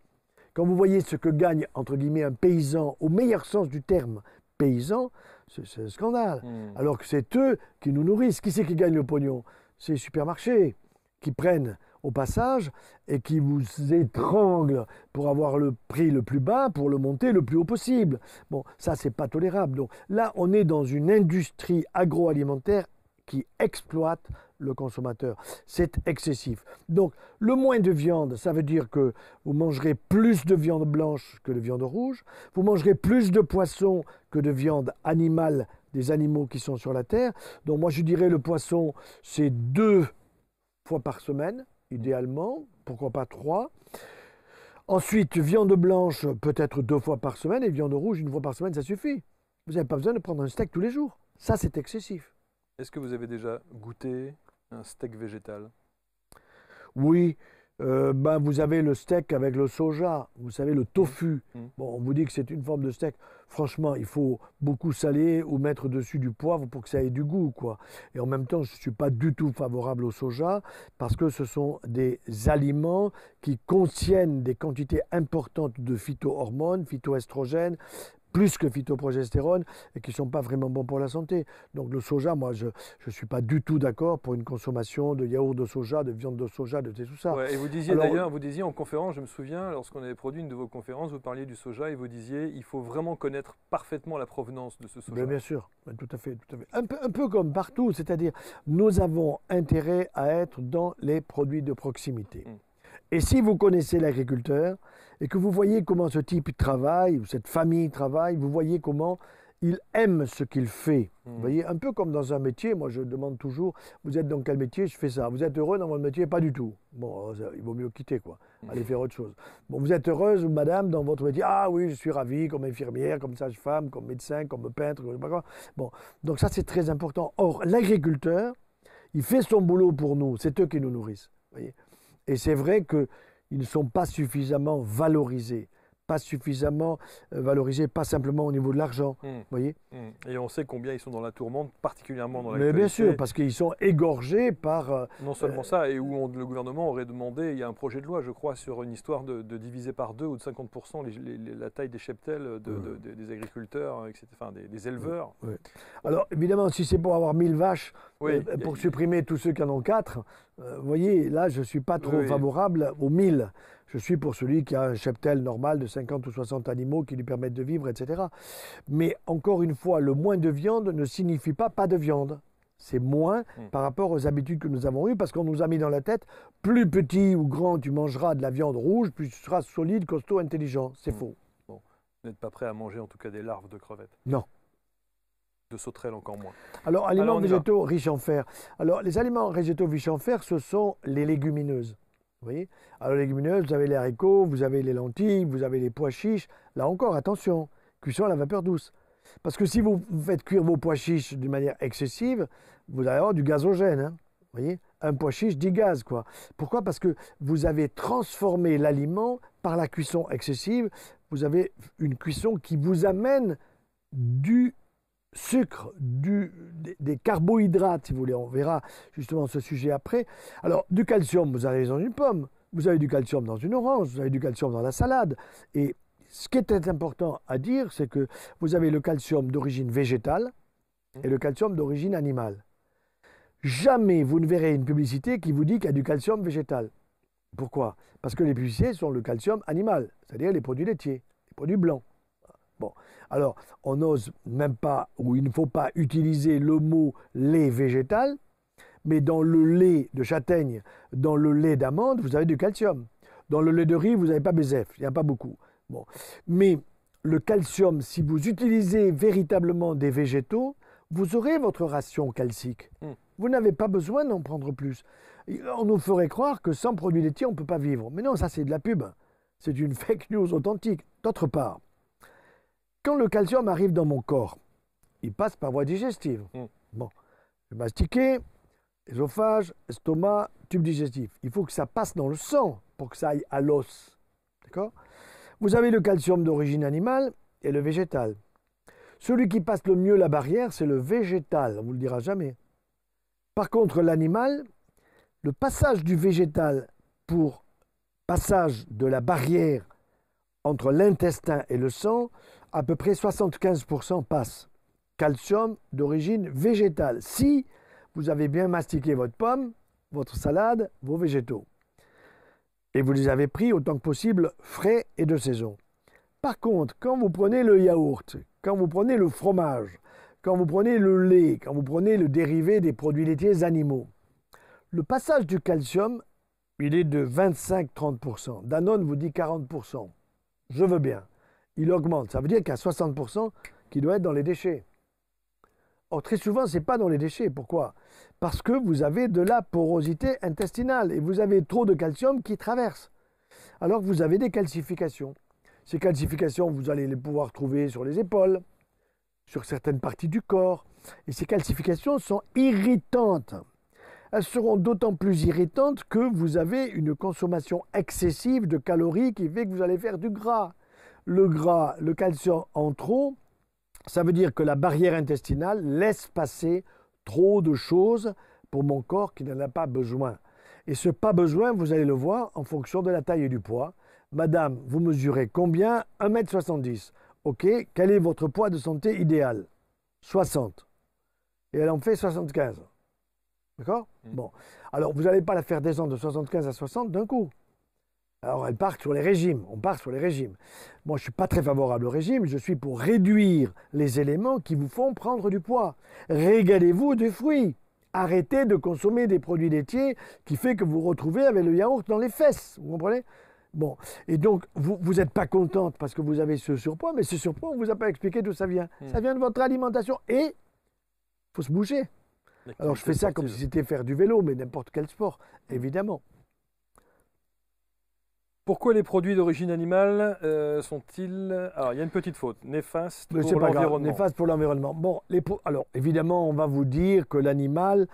Quand vous voyez ce que gagne, entre guillemets, un paysan, au meilleur sens du terme, paysan, c'est un scandale. Alors que c'est eux qui nous nourrissent. Qui c'est qui gagne le pognon? C'est les supermarchés qui prennent au passage et qui vous étranglent pour avoir le prix le plus bas, pour le monter le plus haut possible. Bon, ça, c'est pas tolérable. Donc là, on est dans une industrie agroalimentaire qui exploite le consommateur. C'est excessif. Donc, le moins de viande, ça veut dire que vous mangerez plus de viande blanche que de viande rouge, vous mangerez plus de poisson que de viande animale des animaux qui sont sur la terre. Donc, moi, je dirais le poisson, c'est 2 fois par semaine, idéalement, pourquoi pas 3. Ensuite, viande blanche, peut-être 2 fois par semaine, et viande rouge, 1 fois par semaine, ça suffit. Vous n'avez pas besoin de prendre un steak tous les jours. Ça, c'est excessif. Est-ce que vous avez déjà goûté un steak végétal? Oui, vous avez le steak avec le soja, vous savez, le tofu. Bon, on vous dit que c'est une forme de steak. Franchement, il faut beaucoup saler ou mettre dessus du poivre pour que ça ait du goût, quoi. Et en même temps, je ne suis pas du tout favorable au soja parce que ce sont des aliments qui contiennent des quantités importantes de phytohormones, phytoestrogènes, plus que phytoprogestérone, et qui ne sont pas vraiment bons pour la santé. Donc le soja, moi, je ne suis pas du tout d'accord pour une consommation de yaourt de soja, de viande de soja, de tout ça. Ouais, et vous disiez d'ailleurs, vous disiez en conférence, je me souviens, lorsqu'on avait produit une de vos conférences, vous parliez du soja et vous disiez, il faut vraiment connaître parfaitement la provenance de ce soja. Mais bien sûr, tout à fait, tout à fait. Un peu comme partout, c'est-à-dire, nous avons intérêt à être dans les produits de proximité. Et si vous connaissez l'agriculteur et que vous voyez comment ce type travaille, ou cette famille travaille, vous voyez comment il aime ce qu'il fait. Vous voyez, un peu comme dans un métier, moi je demande toujours, vous êtes dans quel métier? Je fais ça. Vous êtes heureux dans votre métier? Pas du tout. Bon, il vaut mieux quitter, quoi. Allez faire autre chose. Bon, vous êtes heureuse, madame, dans votre métier? Ah oui, je suis ravie, comme infirmière, comme sage-femme, comme médecin, comme peintre, je sais pas quoi. Bon, donc ça c'est très important. Or, l'agriculteur, il fait son boulot pour nous, c'est eux qui nous nourrissent. Vous voyez. Et c'est vrai qu'ils ne sont pas suffisamment valorisés. Pas suffisamment valorisés, pas simplement au niveau de l'argent. Voyez. Et on sait combien ils sont dans la tourmente, particulièrement dans l'actualité. Mais bien sûr, parce qu'ils sont égorgés par... non seulement ça, et où le gouvernement aurait demandé, il y a un projet de loi, je crois, sur une histoire de diviser par 2 ou de 50% la taille des cheptels des agriculteurs, etc., enfin des éleveurs. Oui. Alors évidemment, si c'est pour avoir 1000 vaches, pour supprimer tous ceux qui en ont 4, vous voyez, là je ne suis pas trop favorable aux 1000. Je suis pour celui qui a un cheptel normal de 50 ou 60 animaux qui lui permettent de vivre, etc. Mais encore une fois, le moins de viande ne signifie pas de viande. C'est moins par rapport aux habitudes que nous avons eues, parce qu'on nous a mis dans la tête, plus petit ou grand tu mangeras de la viande rouge, plus tu seras solide, costaud, intelligent. C'est faux. Bon. Vous n'êtes pas prêt à manger en tout cas des larves de crevettes? Non. De sauterelles encore moins. Alors, aliments végétaux riches en fer. Alors, les aliments végétaux riches en fer, ce sont les légumineuses. Vous voyez? Alors, les légumineuses, vous avez les haricots, vous avez les lentilles, vous avez les pois chiches. Là encore, attention, cuisson à la vapeur douce. Parce que si vous faites cuire vos pois chiches d'une manière excessive, vous allez avoir du gazogène. Hein, vous voyez? Un pois chiche dit gaz, quoi. Pourquoi? Parce que vous avez transformé l'aliment par la cuisson excessive. Vous avez une cuisson qui vous amène du sucre, des carbohydrates, si vous voulez. On verra justement ce sujet après. Alors, du calcium, vous avez dans une pomme, vous avez du calcium dans une orange, vous avez du calcium dans la salade. Et ce qui est important à dire, c'est que vous avez le calcium d'origine végétale et le calcium d'origine animale. Jamais vous ne verrez une publicité qui vous dit qu'il y a du calcium végétal. Pourquoi? Parce que les publicités sont le calcium animal, c'est-à-dire les produits laitiers, les produits blancs. Bon, alors on n'ose même pas, ou il ne faut pas utiliser le mot lait végétal, mais dans le lait de châtaigne, dans le lait d'amande, vous avez du calcium. Dans le lait de riz, vous n'avez pas BSF, il n'y a pas beaucoup. Bon. Mais le calcium, si vous utilisez véritablement des végétaux, vous aurez votre ration calcique. Vous n'avez pas besoin d'en prendre plus. On nous ferait croire que sans produits laitiers, on ne peut pas vivre. Mais non, ça c'est de la pub. C'est une fake news authentique. D'autre part, quand le calcium arrive dans mon corps, il passe par voie digestive. Bon, je vais mastiquer, œsophage, estomac, tube digestif. Il faut que ça passe dans le sang pour que ça aille à l'os. D'accord? Vous avez le calcium d'origine animale et le végétal. Celui qui passe le mieux la barrière, c'est le végétal. On ne vous le dira jamais. Par contre, l'animal, le passage du végétal pour passage de la barrière entre l'intestin et le sang, à peu près 75% passe. Calcium d'origine végétale. Si vous avez bien mastiqué votre pomme, votre salade, vos végétaux. Et vous les avez pris autant que possible frais et de saison. Par contre, quand vous prenez le yaourt, quand vous prenez le fromage, quand vous prenez le lait, quand vous prenez le dérivé des produits laitiers animaux, le passage du calcium, il est de 25-30%. Danone vous dit 40%. Je veux bien. Il augmente. Ça veut dire qu'il y a 60% qui doit être dans les déchets. Or, très souvent, ce n'est pas dans les déchets. Pourquoi? Parce que vous avez de la porosité intestinale et vous avez trop de calcium qui traverse. Alors, vous avez des calcifications. Ces calcifications, vous allez les pouvoir trouver sur les épaules, sur certaines parties du corps. Et ces calcifications sont irritantes. Elles seront d'autant plus irritantes que vous avez une consommation excessive de calories qui fait que vous allez faire du gras. Le gras, le calcium en trop, ça veut dire que la barrière intestinale laisse passer trop de choses pour mon corps qui n'en a pas besoin. Et ce pas besoin, vous allez le voir en fonction de la taille et du poids. Madame, vous mesurez combien? 1,70 m. Ok, quel est votre poids de santé idéal? 60. Et elle en fait 75. D'accord? Bon. Alors, vous n'allez pas la faire descendre de 75 à 60 d'un coup. Alors, elle part sur les régimes. On part sur les régimes. Moi, je ne suis pas très favorable au régime. Je suis pour réduire les éléments qui vous font prendre du poids. Régalez-vous de fruits. Arrêtez de consommer des produits laitiers qui fait que vous vous retrouvez avec le yaourt dans les fesses. Vous comprenez? Bon. Et donc, vous n'êtes pas contente parce que vous avez ce surpoids, mais ce surpoids, on ne vous a pas expliqué d'où ça vient. Ça vient de votre alimentation. Et il faut se bouger. Alors, je fais ça comme si c'était faire du vélo, mais n'importe quel sport, évidemment. Pourquoi les produits d'origine animale sont-ils... Alors, il y a une petite faute. Néfastes pour l'environnement. Néfastes pour l'environnement. Bon, alors, évidemment, on va vous dire que l'animal,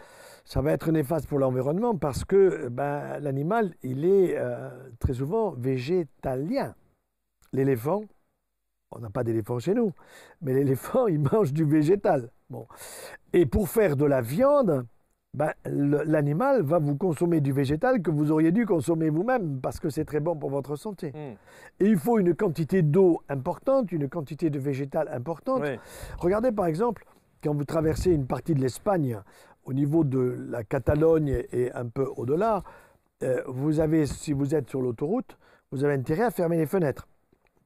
ça va être néfaste pour l'environnement parce que l'animal, il est très souvent végétalien. L'éléphant, on n'a pas d'éléphant chez nous, mais l'éléphant, il mange du végétal. Bon. Et pour faire de la viande, l'animal va vous consommer du végétal que vous auriez dû consommer vous-même parce que c'est très bon pour votre santé. Et il faut une quantité d'eau importante, une quantité de végétal importante. Oui. Regardez par exemple, quand vous traversez une partie de l'Espagne, au niveau de la Catalogne et un peu au-delà, si vous êtes sur l'autoroute, vous avez intérêt à fermer les fenêtres.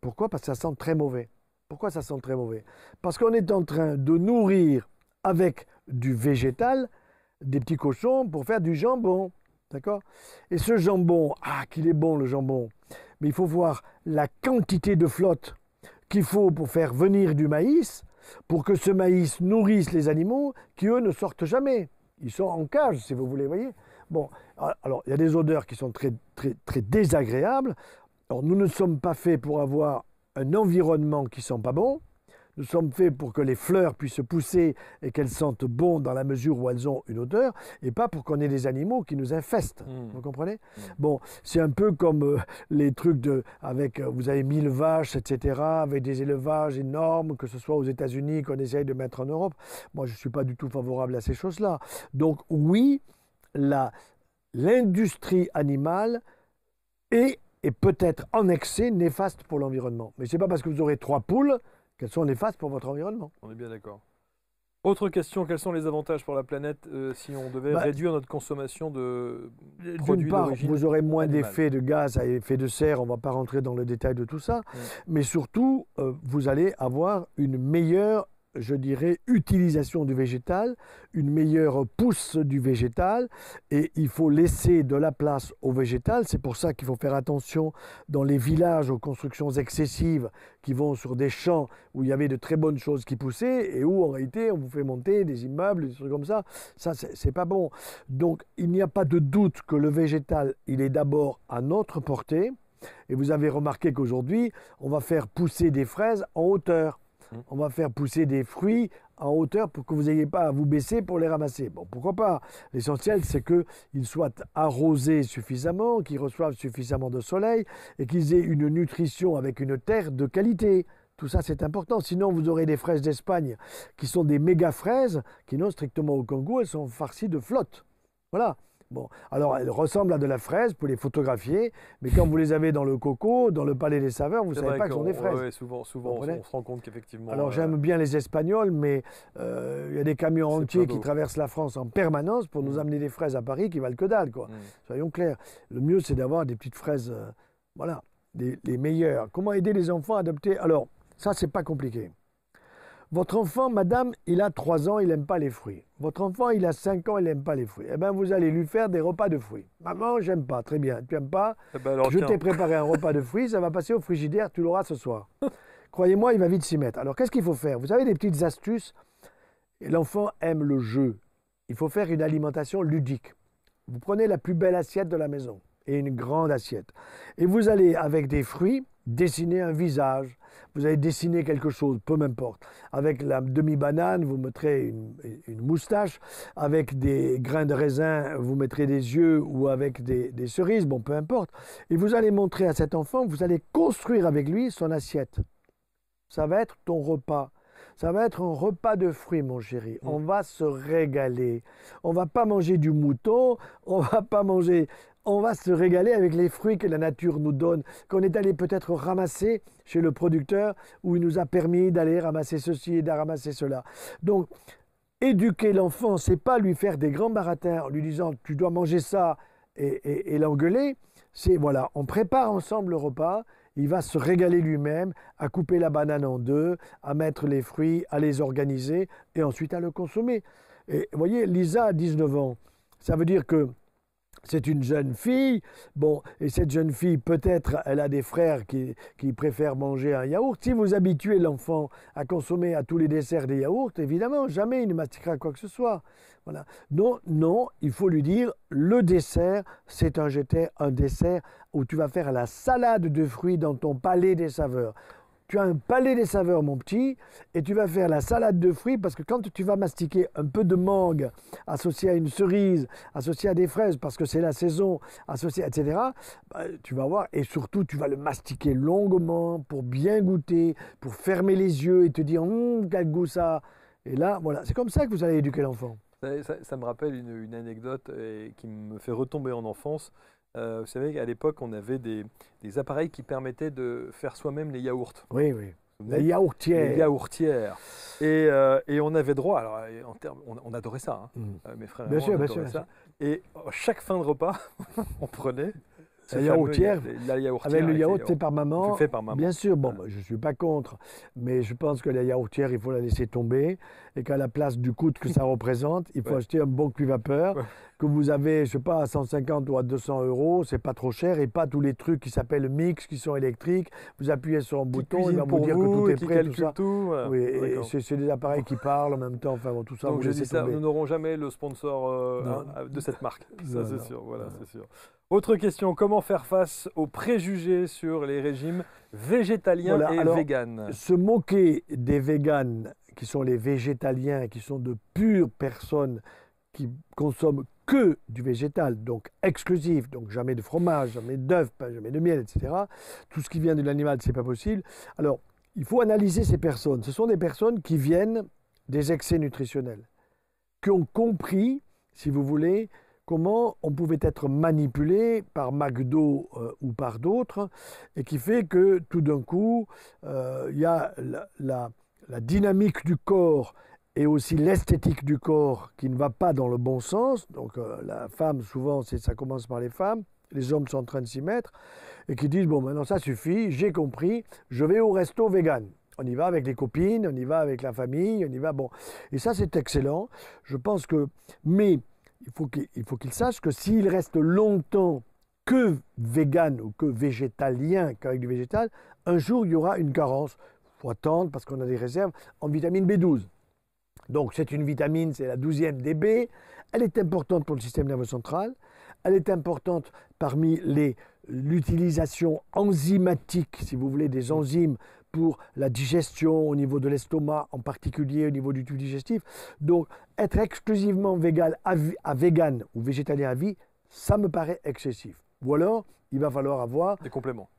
Pourquoi? Parce que ça sent très mauvais. Pourquoi ça sent très mauvais? Parce qu'on est en train de nourrir avec du végétal des petits cochons pour faire du jambon. D'accord? Et ce jambon, qu'il est bon le jambon, mais il faut voir la quantité de flotte qu'il faut pour faire venir du maïs, pour que ce maïs nourrisse les animaux qui, eux, ne sortent jamais. Ils sont en cage, si vous voulez, voyez. Bon, alors, il y a des odeurs qui sont très, très, très désagréables. Alors, nous ne sommes pas faits pour avoir un environnement qui ne sent pas bon. Nous sommes faits pour que les fleurs puissent pousser et qu'elles sentent bon dans la mesure où elles ont une odeur, et pas pour qu'on ait des animaux qui nous infestent. Vous comprenez? Bon, c'est un peu comme les trucs vous avez 1000 vaches, etc., avec des élevages énormes, que ce soit aux États-Unis qu'on essaye de mettre en Europe. Moi, je ne suis pas du tout favorable à ces choses-là. Donc oui, l'industrie animale est peut-être en excès néfaste pour l'environnement. Mais ce n'est pas parce que vous aurez 3 poules qu'elles sont néfastes pour votre environnement. On est bien d'accord. Autre question, quels sont les avantages pour la planète si on devait réduire notre consommation de produits d'origine? D'une part, vous aurez moins d'effets de gaz à effet de serre, on ne va pas rentrer dans le détail de tout ça, mais surtout, vous allez avoir une meilleure, je dirais, utilisation du végétal, une meilleure pousse du végétal, et il faut laisser de la place au végétal. C'est pour ça qu'il faut faire attention dans les villages aux constructions excessives qui vont sur des champs où il y avait de très bonnes choses qui poussaient et où en réalité on vous fait monter des immeubles, des trucs comme ça. Ça, c'est pas bon. Donc il n'y a pas de doute que le végétal, il est d'abord à notre portée, et vous avez remarqué qu'aujourd'hui, on va faire pousser des fraises en hauteur. On va faire pousser des fruits en hauteur pour que vous n'ayez pas à vous baisser pour les ramasser. Bon, pourquoi pas? L'essentiel, c'est qu'ils soient arrosés suffisamment, qu'ils reçoivent suffisamment de soleil et qu'ils aient une nutrition avec une terre de qualité. Tout ça, c'est important. Sinon, vous aurez des fraises d'Espagne qui sont des méga fraises qui n'ont strictement aucun goût. Elles sont farcies de flotte. Voilà. Bon, alors elles ressemblent à de la fraise, vous pouvez les photographier, mais quand vous les avez dans le coco, dans le palais des saveurs, vous ne savez pas que ce sont des fraises. Oui, souvent on se rend compte qu'effectivement... Alors j'aime bien les Espagnols, mais il y a des camions entiers qui traversent la France en permanence pour nous amener des fraises à Paris qui valent que dalle, quoi. Soyons clairs. Le mieux, c'est d'avoir des petites fraises, les meilleures. Comment aider les enfants à adopter? Alors, ça, c'est pas compliqué. Votre enfant, madame, il a 3 ans, il n'aime pas les fruits. Votre enfant, il a 5 ans, il n'aime pas les fruits. Eh bien, vous allez lui faire des repas de fruits. Maman, j'aime pas. Très bien. Tu n'aimes pas? Je t'ai préparé un repas de fruits, ça va passer au frigidaire, tu l'auras ce soir. Croyez-moi, il va vite s'y mettre. Alors, qu'est-ce qu'il faut faire? Vous avez des petites astuces. Et l'enfant aime le jeu. Il faut faire une alimentation ludique. Vous prenez la plus belle assiette de la maison et une grande assiette. Et vous allez, avec des fruits, dessiner un visage. Vous allez dessiner quelque chose, peu m'importe. Avec la demi-banane, vous mettrez une moustache. Avec des grains de raisin, vous mettrez des yeux ou avec des cerises, bon, peu importe. Et vous allez montrer à cet enfant, vous allez construire avec lui son assiette. Ça va être ton repas. Ça va être un repas de fruits, mon chéri. On va se régaler. On va pas manger du mouton, on va se régaler avec les fruits que la nature nous donne, qu'on est allé peut-être ramasser chez le producteur, où il nous a permis d'aller ramasser ceci et de ramasser cela. Donc, éduquer l'enfant, c'est pas lui faire des grands baratins en lui disant tu dois manger ça et l'engueuler. C'est voilà, on prépare ensemble le repas. Il va se régaler lui-même à couper la banane en deux, à mettre les fruits, à les organiser et ensuite à le consommer. Et vous voyez, Lisa a 19 ans. Ça veut dire que c'est une jeune fille. Bon, et cette jeune fille, peut-être, elle a des frères qui préfèrent manger un yaourt. Si vous habituez l'enfant à consommer à tous les desserts des yaourts, évidemment, jamais il ne mastiquera quoi que ce soit. Voilà. Non, non, il faut lui dire, le dessert, c'est un dessert où tu vas faire la salade de fruits dans ton palais des saveurs. Tu as un palais des saveurs, mon petit, et tu vas faire la salade de fruits parce que quand tu vas mastiquer un peu de mangue associé à une cerise, associé à des fraises parce que c'est la saison, associé, etc., tu vas voir, et surtout tu vas le mastiquer longuement pour bien goûter, pour fermer les yeux et te dire quel goût ça. Et là, voilà, c'est comme ça que vous allez éduquer l'enfant. Ça me rappelle une anecdote qui me fait retomber en enfance. Vous savez qu'à l'époque, on avait des appareils qui permettaient de faire soi-même les yaourts. Oui, oui. Les yaourtières. Les yaourtières. Et on avait droit, alors on adorait ça, hein. Mes frères et moi, on adorait ça. Et chaque fin de repas, on prenait la yaourtière, avec le yaourt fait par maman. Fait par maman. Bien sûr, bon, je ne suis pas contre, mais je pense que la yaourtière, il faut la laisser tomber et qu'à la place du coût que ça représente, il faut acheter un bon cuit-vapeur que vous avez, je ne sais pas, à 150 ou à 200 €, c'est pas trop cher et pas tous les trucs qui s'appellent mix, qui sont électriques. Vous appuyez sur un bouton, il va vous dire que tout est prêt, tout ça. Oui, et c'est des appareils qui parlent en même temps, enfin bon, tout ça. Donc je dis ça, nous n'aurons jamais le sponsor de cette marque, ça c'est sûr, voilà, c'est sûr. Autre question, comment faire face aux préjugés sur les régimes végétaliens et véganes? Se moquer des véganes, qui sont les végétaliens, qui sont de pures personnes qui consomment que du végétal, donc exclusif, donc jamais de fromage, jamais d'œufs, jamais de miel, etc. Tout ce qui vient de l'animal, c'est pas possible. Alors, il faut analyser ces personnes. Ce sont des personnes qui viennent des excès nutritionnels, qui ont compris, si vous voulez, comment on pouvait être manipulé par McDo ou par d'autres, et qui fait que tout d'un coup, il y a la dynamique du corps et aussi l'esthétique du corps qui ne va pas dans le bon sens. Donc la femme, souvent, ça commence par les femmes, les hommes sont en train de s'y mettre, et qui disent, bon, maintenant ça suffit, j'ai compris, je vais au resto vegan. On y va avec les copines, on y va avec la famille, on y va, bon. Et ça, c'est excellent. Je pense que... Mais il faut qu'il sache que s'il reste longtemps que vegan ou que végétalien, qu'avec du végétal, un jour, il y aura une carence. Il faut attendre parce qu'on a des réserves en vitamine B12. Donc, c'est une vitamine, c'est la 12e des B. Elle est importante pour le système nerveux central. Elle est importante parmi l'utilisation enzymatique, si vous voulez, des enzymes pour la digestion au niveau de l'estomac, en particulier au niveau du tube digestif. Donc, être exclusivement vegan ou végétalien à vie, ça me paraît excessif. Ou alors, il va falloir avoir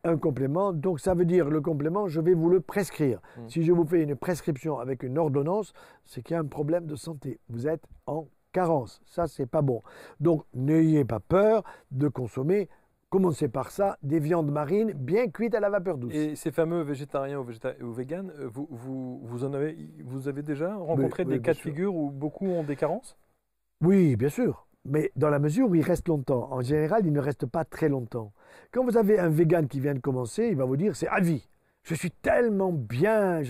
un complément. Donc, ça veut dire, le complément, je vais vous le prescrire. Si je vous fais une prescription avec une ordonnance, c'est qu'il y a un problème de santé. Vous êtes en carence. Ça, c'est pas bon. Donc, n'ayez pas peur de consommer. Commencez par ça, des viandes marines bien cuites à la vapeur douce. Et ces fameux végétariens ou véganes, vous avez déjà rencontré des cas de figure où beaucoup ont des carences? Oui, bien sûr. Mais dans la mesure où il reste longtemps. En général, il ne reste pas très longtemps. Quand vous avez un végane qui vient de commencer, il va vous dire c'est à vie. Je suis tellement bien,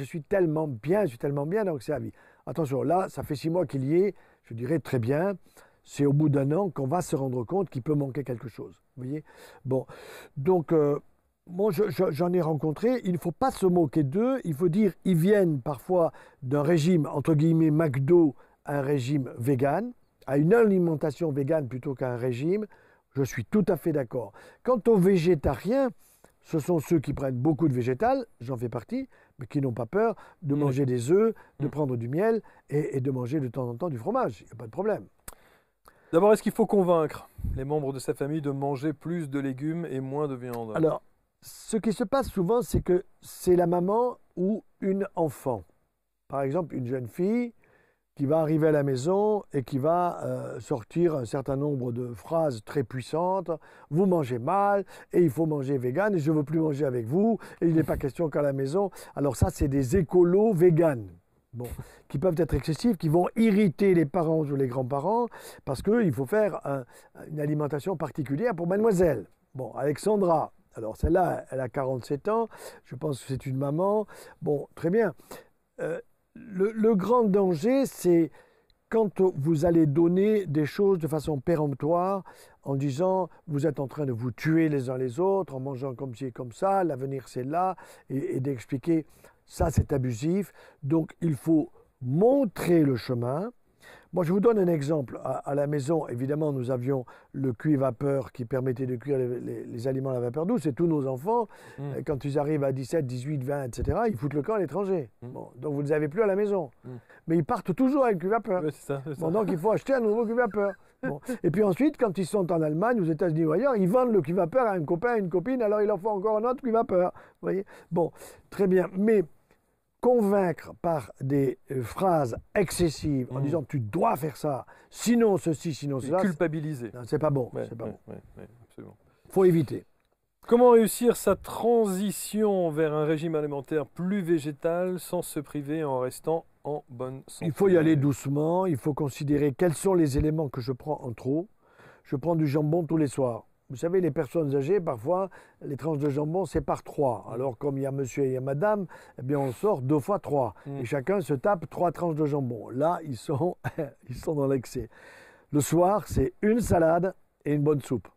donc c'est à vie. Attention, là, ça fait 6 mois qu'il y est, je dirais très bien. C'est au bout d'un an qu'on va se rendre compte qu'il peut manquer quelque chose. Vous voyez? Bon, donc Bon, j'en ai rencontré, il ne faut pas se moquer d'eux, il faut dire ils viennent parfois d'un régime, entre guillemets, McDo, à un régime vegan, à une alimentation végane plutôt qu'à un régime. Je suis tout à fait d'accord. Quant aux végétariens, ce sont ceux qui prennent beaucoup de végétal, j'en fais partie, mais qui n'ont pas peur de manger des œufs, de prendre du miel et de manger de temps en temps du fromage. Il n'y a pas de problème. D'abord, est-ce qu'il faut convaincre les membres de sa famille de manger plus de légumes et moins de viande? Alors, ce qui se passe souvent, c'est que c'est la maman ou une enfant. Par exemple, une jeune fille qui va arriver à la maison et qui va sortir un certain nombre de phrases très puissantes. Vous mangez mal et il faut manger vegan et je ne veux plus manger avec vous et il n'est pas question qu'à la maison. Alors ça, c'est des écolos véganes. Bon, qui peuvent être excessifs, qui vont irriter les parents ou les grands-parents parce qu'il faut faire une alimentation particulière pour mademoiselle. Bon, Alexandra, alors celle-là, elle a 47 ans, je pense que c'est une maman. Bon, très bien. Le grand danger, c'est quand vous allez donner des choses de façon péremptoire en disant vous êtes en train de vous tuer les uns les autres en mangeant comme ci et comme ça, l'avenir c'est là, et d'expliquer ça c'est abusif. Donc il faut montrer le chemin. Moi, je vous donne un exemple. À la maison, évidemment, nous avions le cuit-vapeur qui permettait de cuire les aliments à la vapeur douce. Et tous nos enfants, quand ils arrivent à 17, 18, 20, etc., ils foutent le camp à l'étranger. Bon, donc, vous ne les avez plus à la maison. Mais ils partent toujours avec le cuit-vapeur. Ouais, c'est ça. Bon, donc, il faut acheter un nouveau cuit-vapeur. Bon. Et puis ensuite, quand ils sont en Allemagne, aux États-Unis ou ailleurs, ils vendent le cuit-vapeur à un copain, à une copine, alors il leur faut encore un autre cuit-vapeur. Vous voyez? Bon, très bien. Mais convaincre par des phrases excessives en disant tu dois faire ça, sinon ceci, sinon cela. Culpabiliser. C'est pas bon. Ouais, c'est pas bon. Absolument. Faut éviter. Comment réussir sa transition vers un régime alimentaire plus végétal sans se priver en restant en bonne santé? Il faut y aller doucement. Il faut considérer quels sont les éléments que je prends en trop. Je prends du jambon tous les soirs. Vous savez, les personnes âgées, parfois, les tranches de jambon, c'est par 3. Alors, comme il y a monsieur et il y a madame, eh bien, on sort 2 fois 3. Et chacun se tape 3 tranches de jambon. Là, ils sont dans l'excès. Le soir, c'est une salade et une bonne soupe.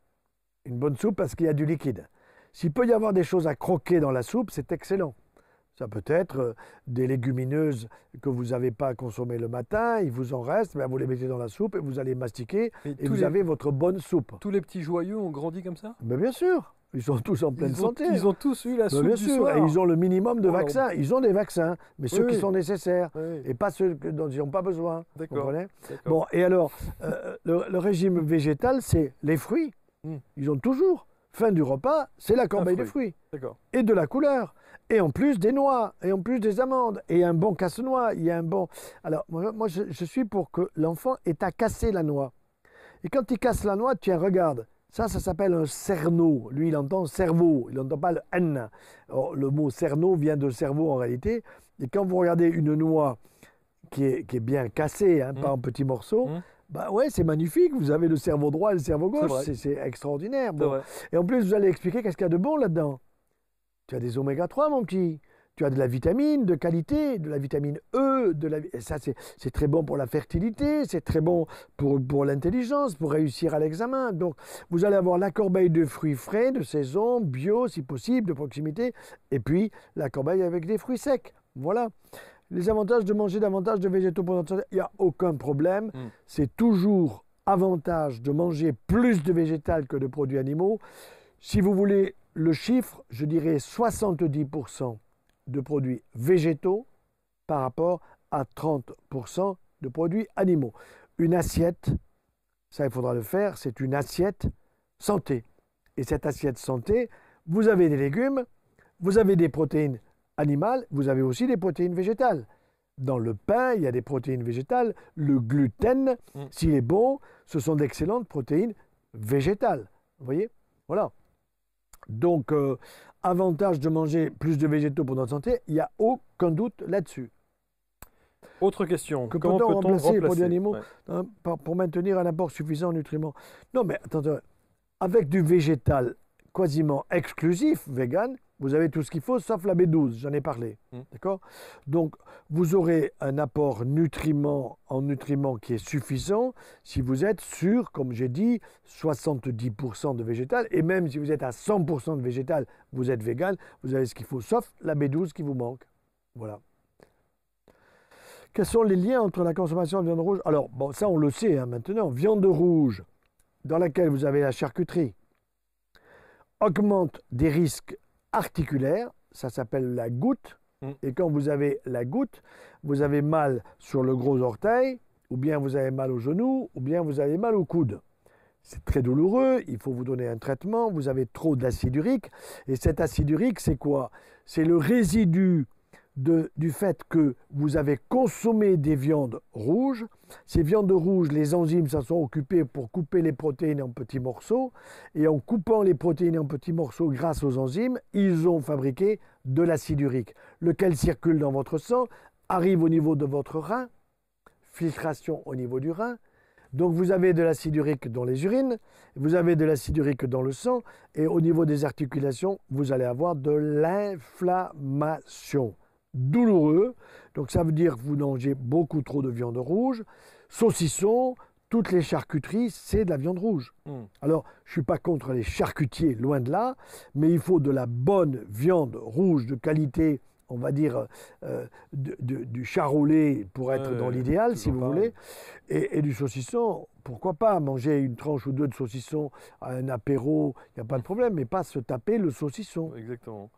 Une bonne soupe parce qu'il y a du liquide. S'il peut y avoir des choses à croquer dans la soupe, c'est excellent. Ça peut être des légumineuses que vous n'avez pas consommées le matin, il vous en reste, ben vous les mettez dans la soupe et vous allez mastiquer et vous avez votre bonne soupe. Tous les petits joyeux ont grandi comme ça? Mais bien sûr, ils sont tous en pleine santé. Ils ont tous eu la soupe bien du sûr, soir. Et ils ont le minimum de vaccins. Ils ont des vaccins, mais ceux qui sont nécessaires Oui. et pas ceux dont ils n'ont pas besoin. Vous comprenez? Bon, et alors, le régime végétal, c'est les fruits. Ils ont toujours, fin du repas, c'est la corbeille de fruits. Et de la couleur. Et en plus des noix, et en plus des amandes, et un bon casse-noix, il y a un bon... Alors, moi je suis pour que l'enfant ait à casser la noix. Et quand il casse la noix, tiens, regarde, ça s'appelle un cerneau. Lui, il entend cerveau, il n'entend pas le N. Alors, le mot cerneau vient de cerveau en réalité. Et quand vous regardez une noix qui est bien cassée, pas en petits morceaux, bah ouais, c'est magnifique, vous avez le cerveau droit et le cerveau gauche, c'est extraordinaire. Bon. Et en plus, vous allez expliquer qu'est-ce qu'il y a de bon là-dedans. Tu as des oméga 3, mon petit. Tu as de la vitamine de qualité, de la vitamine E. Et ça, c'est très bon pour la fertilité, c'est très bon pour l'intelligence, pour réussir à l'examen. Donc, vous allez avoir la corbeille de fruits frais, de saison, bio, si possible, de proximité. Et puis, la corbeille avec des fruits secs. Voilà. Les avantages de manger davantage de végétaux pour notre santé, il n'y a aucun problème. C'est toujours avantage de manger plus de végétal que de produits animaux. Si vous voulez le chiffre, je dirais 70% de produits végétaux par rapport à 30% de produits animaux. Une assiette, ça il faudra le faire, c'est une assiette santé. Et cette assiette santé, vous avez des légumes, vous avez des protéines animales, vous avez aussi des protéines végétales. Dans le pain, il y a des protéines végétales. Le gluten, s'il est bon, ce sont d'excellentes protéines végétales. Vous voyez? Voilà. Donc, avantage de manger plus de végétaux pour notre santé, il n'y a aucun doute là-dessus. Autre question. Comment peut-on remplacer les produits animaux pour maintenir un apport suffisant en nutriments? Non, mais attendez, avec du végétal quasiment exclusif, vegan, Vous avez tout ce qu'il faut, sauf la B12, j'en ai parlé. D'accord? Donc, vous aurez un apport en nutriments qui est suffisant si vous êtes sur, comme j'ai dit, 70% de végétal. Et même si vous êtes à 100% de végétal, vous êtes vegan, vous avez ce qu'il faut, sauf la B12 qui vous manque. Voilà. Quels sont les liens entre la consommation de viande rouge? Alors, bon, ça on le sait maintenant. Viande rouge, dans laquelle vous avez la charcuterie, augmente des risques articulaires, ça s'appelle la goutte. Et quand vous avez la goutte, vous avez mal sur le gros orteil, ou bien vous avez mal au genou, ou bien vous avez mal au coude. C'est très douloureux, il faut vous donner un traitement, vous avez trop d'acide urique. Et cet acide urique, c'est quoi? C'est le résidu du fait que vous avez consommé des viandes rouges. Ces viandes rouges, les enzymes s'en sont occupées pour couper les protéines en petits morceaux. Et en coupant les protéines en petits morceaux grâce aux enzymes, ils ont fabriqué de l'acide urique, lequel circule dans votre sang, arrive au niveau de votre rein, filtration au niveau du rein. Donc vous avez de l'acide urique dans les urines, vous avez de l'acide urique dans le sang, et au niveau des articulations, vous allez avoir de l'inflammation. Douloureux, donc ça veut dire que vous mangez beaucoup trop de viande rouge, saucissons, toutes les charcuteries, c'est de la viande rouge. Alors, je ne suis pas contre les charcutiers, loin de là, mais il faut de la bonne viande rouge de qualité, on va dire du charolais pour être dans l'idéal, si vous voulez, et du saucisson. Pourquoi pas manger une tranche ou deux de saucisson à un apéro, il n'y a pas de problème, mais pas se taper le saucisson. Exactement.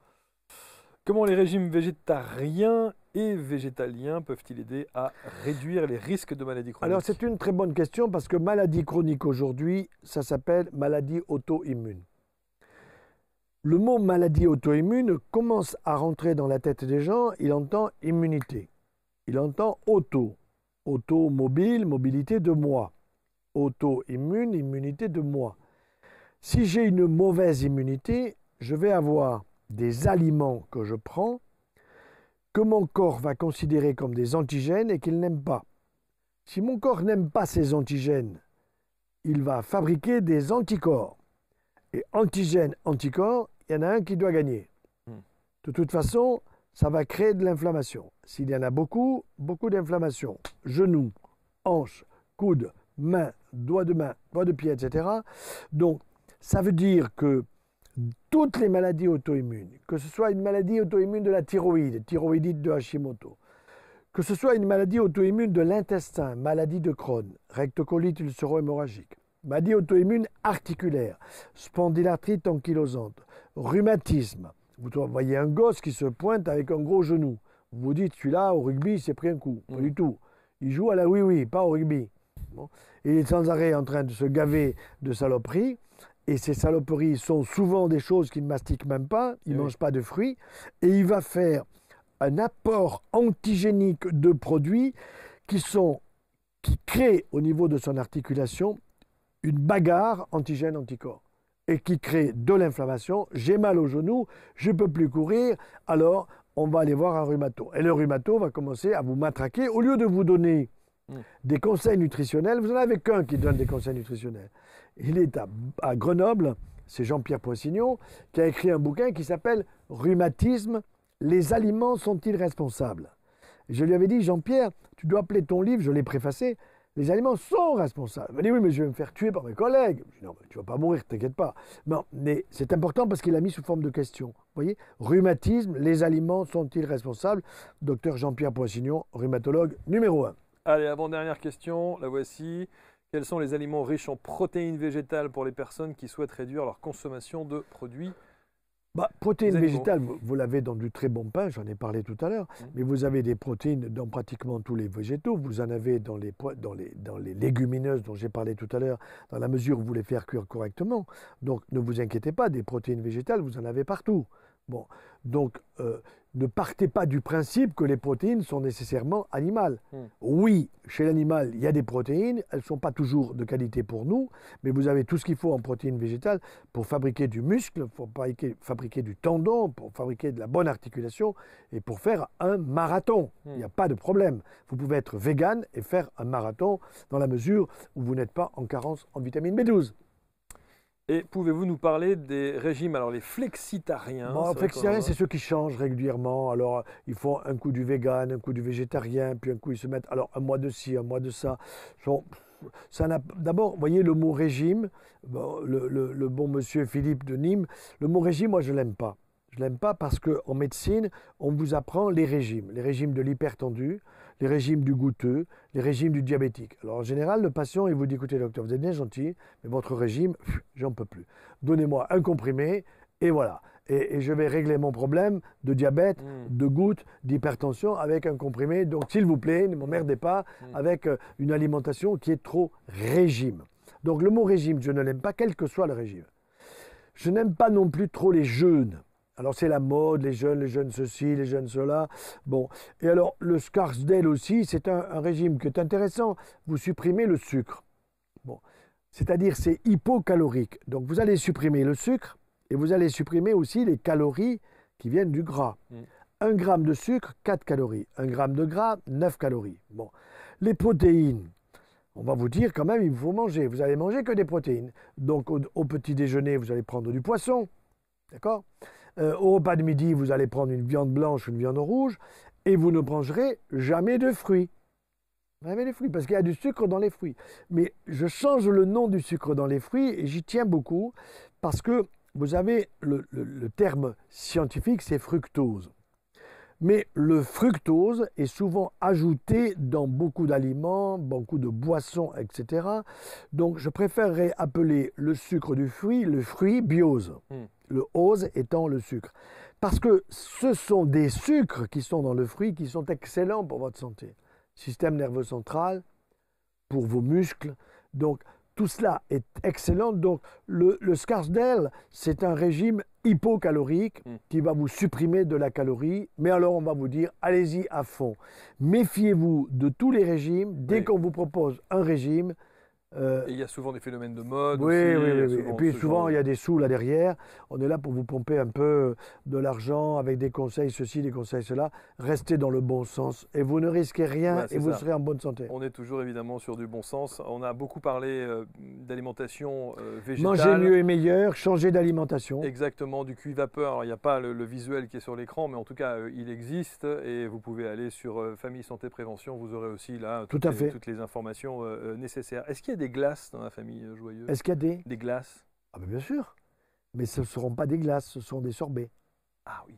Comment les régimes végétariens et végétaliens peuvent-ils aider à réduire les risques de maladies chroniques? Alors c'est une très bonne question parce que maladie chronique aujourd'hui, ça s'appelle maladie auto-immune. Le mot maladie auto-immune commence à rentrer dans la tête des gens, il entend immunité, il entend auto, automobile, mobilité de moi, auto-immune, immunité de moi. Si j'ai une mauvaise immunité, je vais avoir des aliments que je prends, que mon corps va considérer comme des antigènes et qu'il n'aime pas. Si mon corps n'aime pas ces antigènes, il va fabriquer des anticorps. Et antigènes, anticorps, il y en a un qui doit gagner. De toute façon, ça va créer de l'inflammation. S'il y en a beaucoup, beaucoup d'inflammation. Genoux, hanches, coudes, mains, doigts de pied, etc. Donc, ça veut dire que toutes les maladies auto-immunes, que ce soit une maladie auto-immune de la thyroïde, thyroïdite de Hashimoto, que ce soit une maladie auto-immune de l'intestin, maladie de Crohn, rectocolite ulcéro-hémorragique, maladie auto-immune articulaire, spondylarthrite ankylosante, rhumatisme. Vous voyez un gosse qui se pointe avec un gros genou. Vous vous dites, celui-là, au rugby, il s'est pris un coup. Pas du tout. Il joue à la oui-oui, pas au rugby. Bon. Il est sans arrêt en train de se gaver de saloperies. Et ces saloperies sont souvent des choses qu'il ne mastique même pas, il ne mange pas de fruits, et il va faire un apport antigénique de produits qui créent au niveau de son articulation une bagarre antigène-anticorps, et qui crée de l'inflammation. J'ai mal au genou, je ne peux plus courir, alors on va aller voir un rhumato. Et le rhumato va commencer à vous matraquer, au lieu de vous donner des conseils nutritionnels, vous n'en avez qu'un qui donne des conseils nutritionnels. Il est à Grenoble, c'est Jean-Pierre Poissignon, qui a écrit un bouquin qui s'appelle « Rhumatisme, les aliments sont-ils responsables ?» Je lui avais dit « Jean-Pierre, tu dois appeler ton livre, je l'ai préfacé, les aliments sont responsables. » Il m'a dit « Oui, mais je vais me faire tuer par mes collègues. » Je lui ai dit « Non, mais tu ne vas pas mourir, t'inquiète pas. » Non, mais c'est important parce qu'il a mis sous forme de question. Vous voyez, rhumatisme, les aliments sont-ils responsables? Docteur Jean-Pierre Poissignon, rhumatologue numéro 1. Allez, avant-dernière question, la voici. Quels sont les aliments riches en protéines végétales pour les personnes qui souhaitent réduire leur consommation de produits? Protéines végétales, vous l'avez dans du très bon pain, j'en ai parlé tout à l'heure, mais vous avez des protéines dans pratiquement tous les végétaux, vous en avez dans les légumineuses dont j'ai parlé tout à l'heure, dans la mesure où vous les faire cuire correctement. Donc ne vous inquiétez pas, des protéines végétales, vous en avez partout. Bon, donc ne partez pas du principe que les protéines sont nécessairement animales. Oui, chez l'animal, il y a des protéines, elles ne sont pas toujours de qualité pour nous, mais vous avez tout ce qu'il faut en protéines végétales pour fabriquer du muscle, pour fabriquer du tendon, pour fabriquer de la bonne articulation et pour faire un marathon. Il n'y a pas de problème. Vous pouvez être vegan et faire un marathon dans la mesure où vous n'êtes pas en carence en vitamine B12. Et pouvez-vous nous parler des régimes, alors les flexitariens? Bon, flexitariens, c'est ceux qui changent régulièrement. Alors, ils font un coup du vegan, un coup du végétarien, puis un coup, ils se mettent, alors, un mois de ci, un mois de ça. D'abord, vous voyez, le mot régime, bon, le bon monsieur Philippe de Nîmes, le mot régime, moi, je ne l'aime pas. Je ne l'aime pas parce qu'en médecine, on vous apprend les régimes de l'hypertendu, les régimes du goutteux, les régimes du diabétique. Alors en général, le patient, il vous dit, écoutez docteur, vous êtes bien gentil, mais votre régime, j'en peux plus. Donnez-moi un comprimé et voilà. Et je vais régler mon problème de diabète, de goutte, d'hypertension avec un comprimé. Donc s'il vous plaît, ne m'emmerdez pas avec une alimentation qui est trop régime. Donc le mot régime, je ne l'aime pas, quel que soit le régime. Je n'aime pas non plus trop les jeûnes. Alors c'est la mode, les jeunes ceci, les jeunes cela. Bon, et alors le Scarsdale aussi, c'est un régime qui est intéressant. Vous supprimez le sucre. Bon, c'est-à-dire c'est hypocalorique. Donc vous allez supprimer le sucre et vous allez supprimer aussi les calories qui viennent du gras. 1 gramme de sucre, 4 calories. 1 gramme de gras, 9 calories. Bon, les protéines. On va vous dire quand même, il faut manger. Vous allez manger que des protéines. Donc au petit déjeuner, vous allez prendre du poisson. D'accord ? Au repas de midi, vous allez prendre une viande blanche, une viande rouge, et vous ne mangerez jamais de fruits. Jamais de fruits, parce qu'il y a du sucre dans les fruits. Mais je change le nom du sucre dans les fruits, et j'y tiens beaucoup, parce que vous avez le terme scientifique, c'est fructose. Mais le fructose est souvent ajouté dans beaucoup d'aliments, beaucoup de boissons, etc. Donc je préférerais appeler le sucre du fruit le fruit biose. Le ose étant le sucre. Parce que ce sont des sucres qui sont dans le fruit qui sont excellents pour votre santé. Système nerveux central, pour vos muscles. Donc tout cela est excellent. Donc le Scarsdale, c'est un régime hypocalorique qui va vous supprimer de la calorie. Mais alors on va vous dire, allez-y à fond. Méfiez-vous de tous les régimes. Dès qu'on vous propose un régime, et il y a souvent des phénomènes de mode oui, aussi. Oui. Et puis souvent, il y a des sous là derrière. On est là pour vous pomper un peu de l'argent avec des conseils ceci, des conseils cela. Restez dans le bon sens et vous ne risquez rien et vous serez en bonne santé. On est toujours évidemment sur du bon sens. On a beaucoup parlé d'alimentation végétale. Manger mieux et meilleur, changer d'alimentation. Exactement, du cuit vapeur. Alors il n'y a pas le visuel qui est sur l'écran, mais en tout cas, il existe et vous pouvez aller sur Famille Santé Prévention. Vous aurez aussi là toutes les informations nécessaires. Est-ce qu'il y a des glaces dans la famille Joyeux? Est-ce qu'il y a des glaces? Ah ben bien sûr, mais ce ne seront pas des glaces, ce sont des sorbets. Ah oui.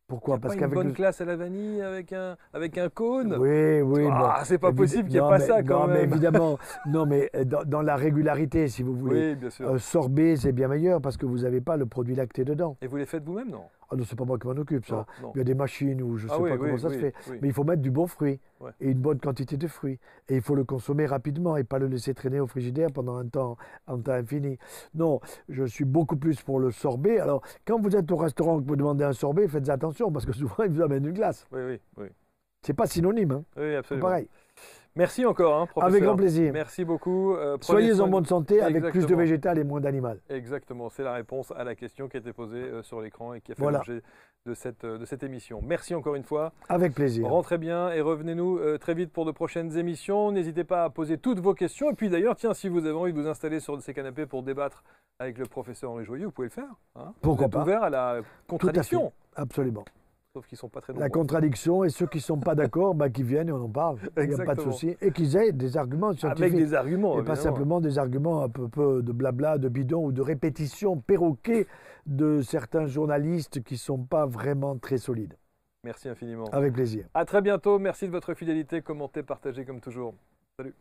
Pourquoi? Parce qu'avec une bonne glace à la vanille avec un cône? Oui. Ah, bon, c'est pas possible qu'il n'y ait pas ça quand même. Non, mais évidemment, non, mais dans la régularité, si vous voulez. Oui, bien sûr. Sorbet, c'est bien meilleur parce que vous n'avez pas le produit lacté dedans. Et vous les faites vous-même, non? Ah non, c'est pas moi qui m'en occupe, ça. Non. Il y a des machines où je ne sais pas comment ça se fait. Oui. Mais il faut mettre du bon fruit et une bonne quantité de fruits. Et il faut le consommer rapidement et pas le laisser traîner au frigidaire pendant un temps infini. Non, je suis beaucoup plus pour le sorbet. Alors, quand vous êtes au restaurant et que vous demandez un sorbet, faites attention parce que souvent, ils vous amènent une glace. Oui. C'est pas synonyme. Hein. Oui, absolument. Pareil. Merci encore, professeur. Avec grand plaisir. Merci beaucoup. Soyez en bonne santé avec plus de végétal et moins d'animal. Exactement, c'est la réponse à la question qui a été posée sur l'écran et qui a fait l'objet de cette émission. Merci encore une fois. Avec plaisir. Rentrez bien et revenez-nous très vite pour de prochaines émissions. N'hésitez pas à poser toutes vos questions. Et puis d'ailleurs, tiens, si vous avez envie de vous installer sur ces canapés pour débattre avec le professeur Henri Joyeux, vous pouvez le faire. Hein. Pourquoi vous êtes ouvert à la contradiction. Tout à fait. Absolument. Sauf qu'ils ne sont pas très nombreux. La contradiction et ceux qui ne sont pas d'accord, qui viennent et on en parle. Il n'y a pas de souci. Et qu'ils aient des arguments scientifiques. Avec des arguments, et pas simplement des arguments un peu de blabla, de bidon ou de répétition perroquée de certains journalistes qui ne sont pas vraiment très solides. Merci infiniment. Avec plaisir. À très bientôt. Merci de votre fidélité. Commentez, partagez comme toujours. Salut.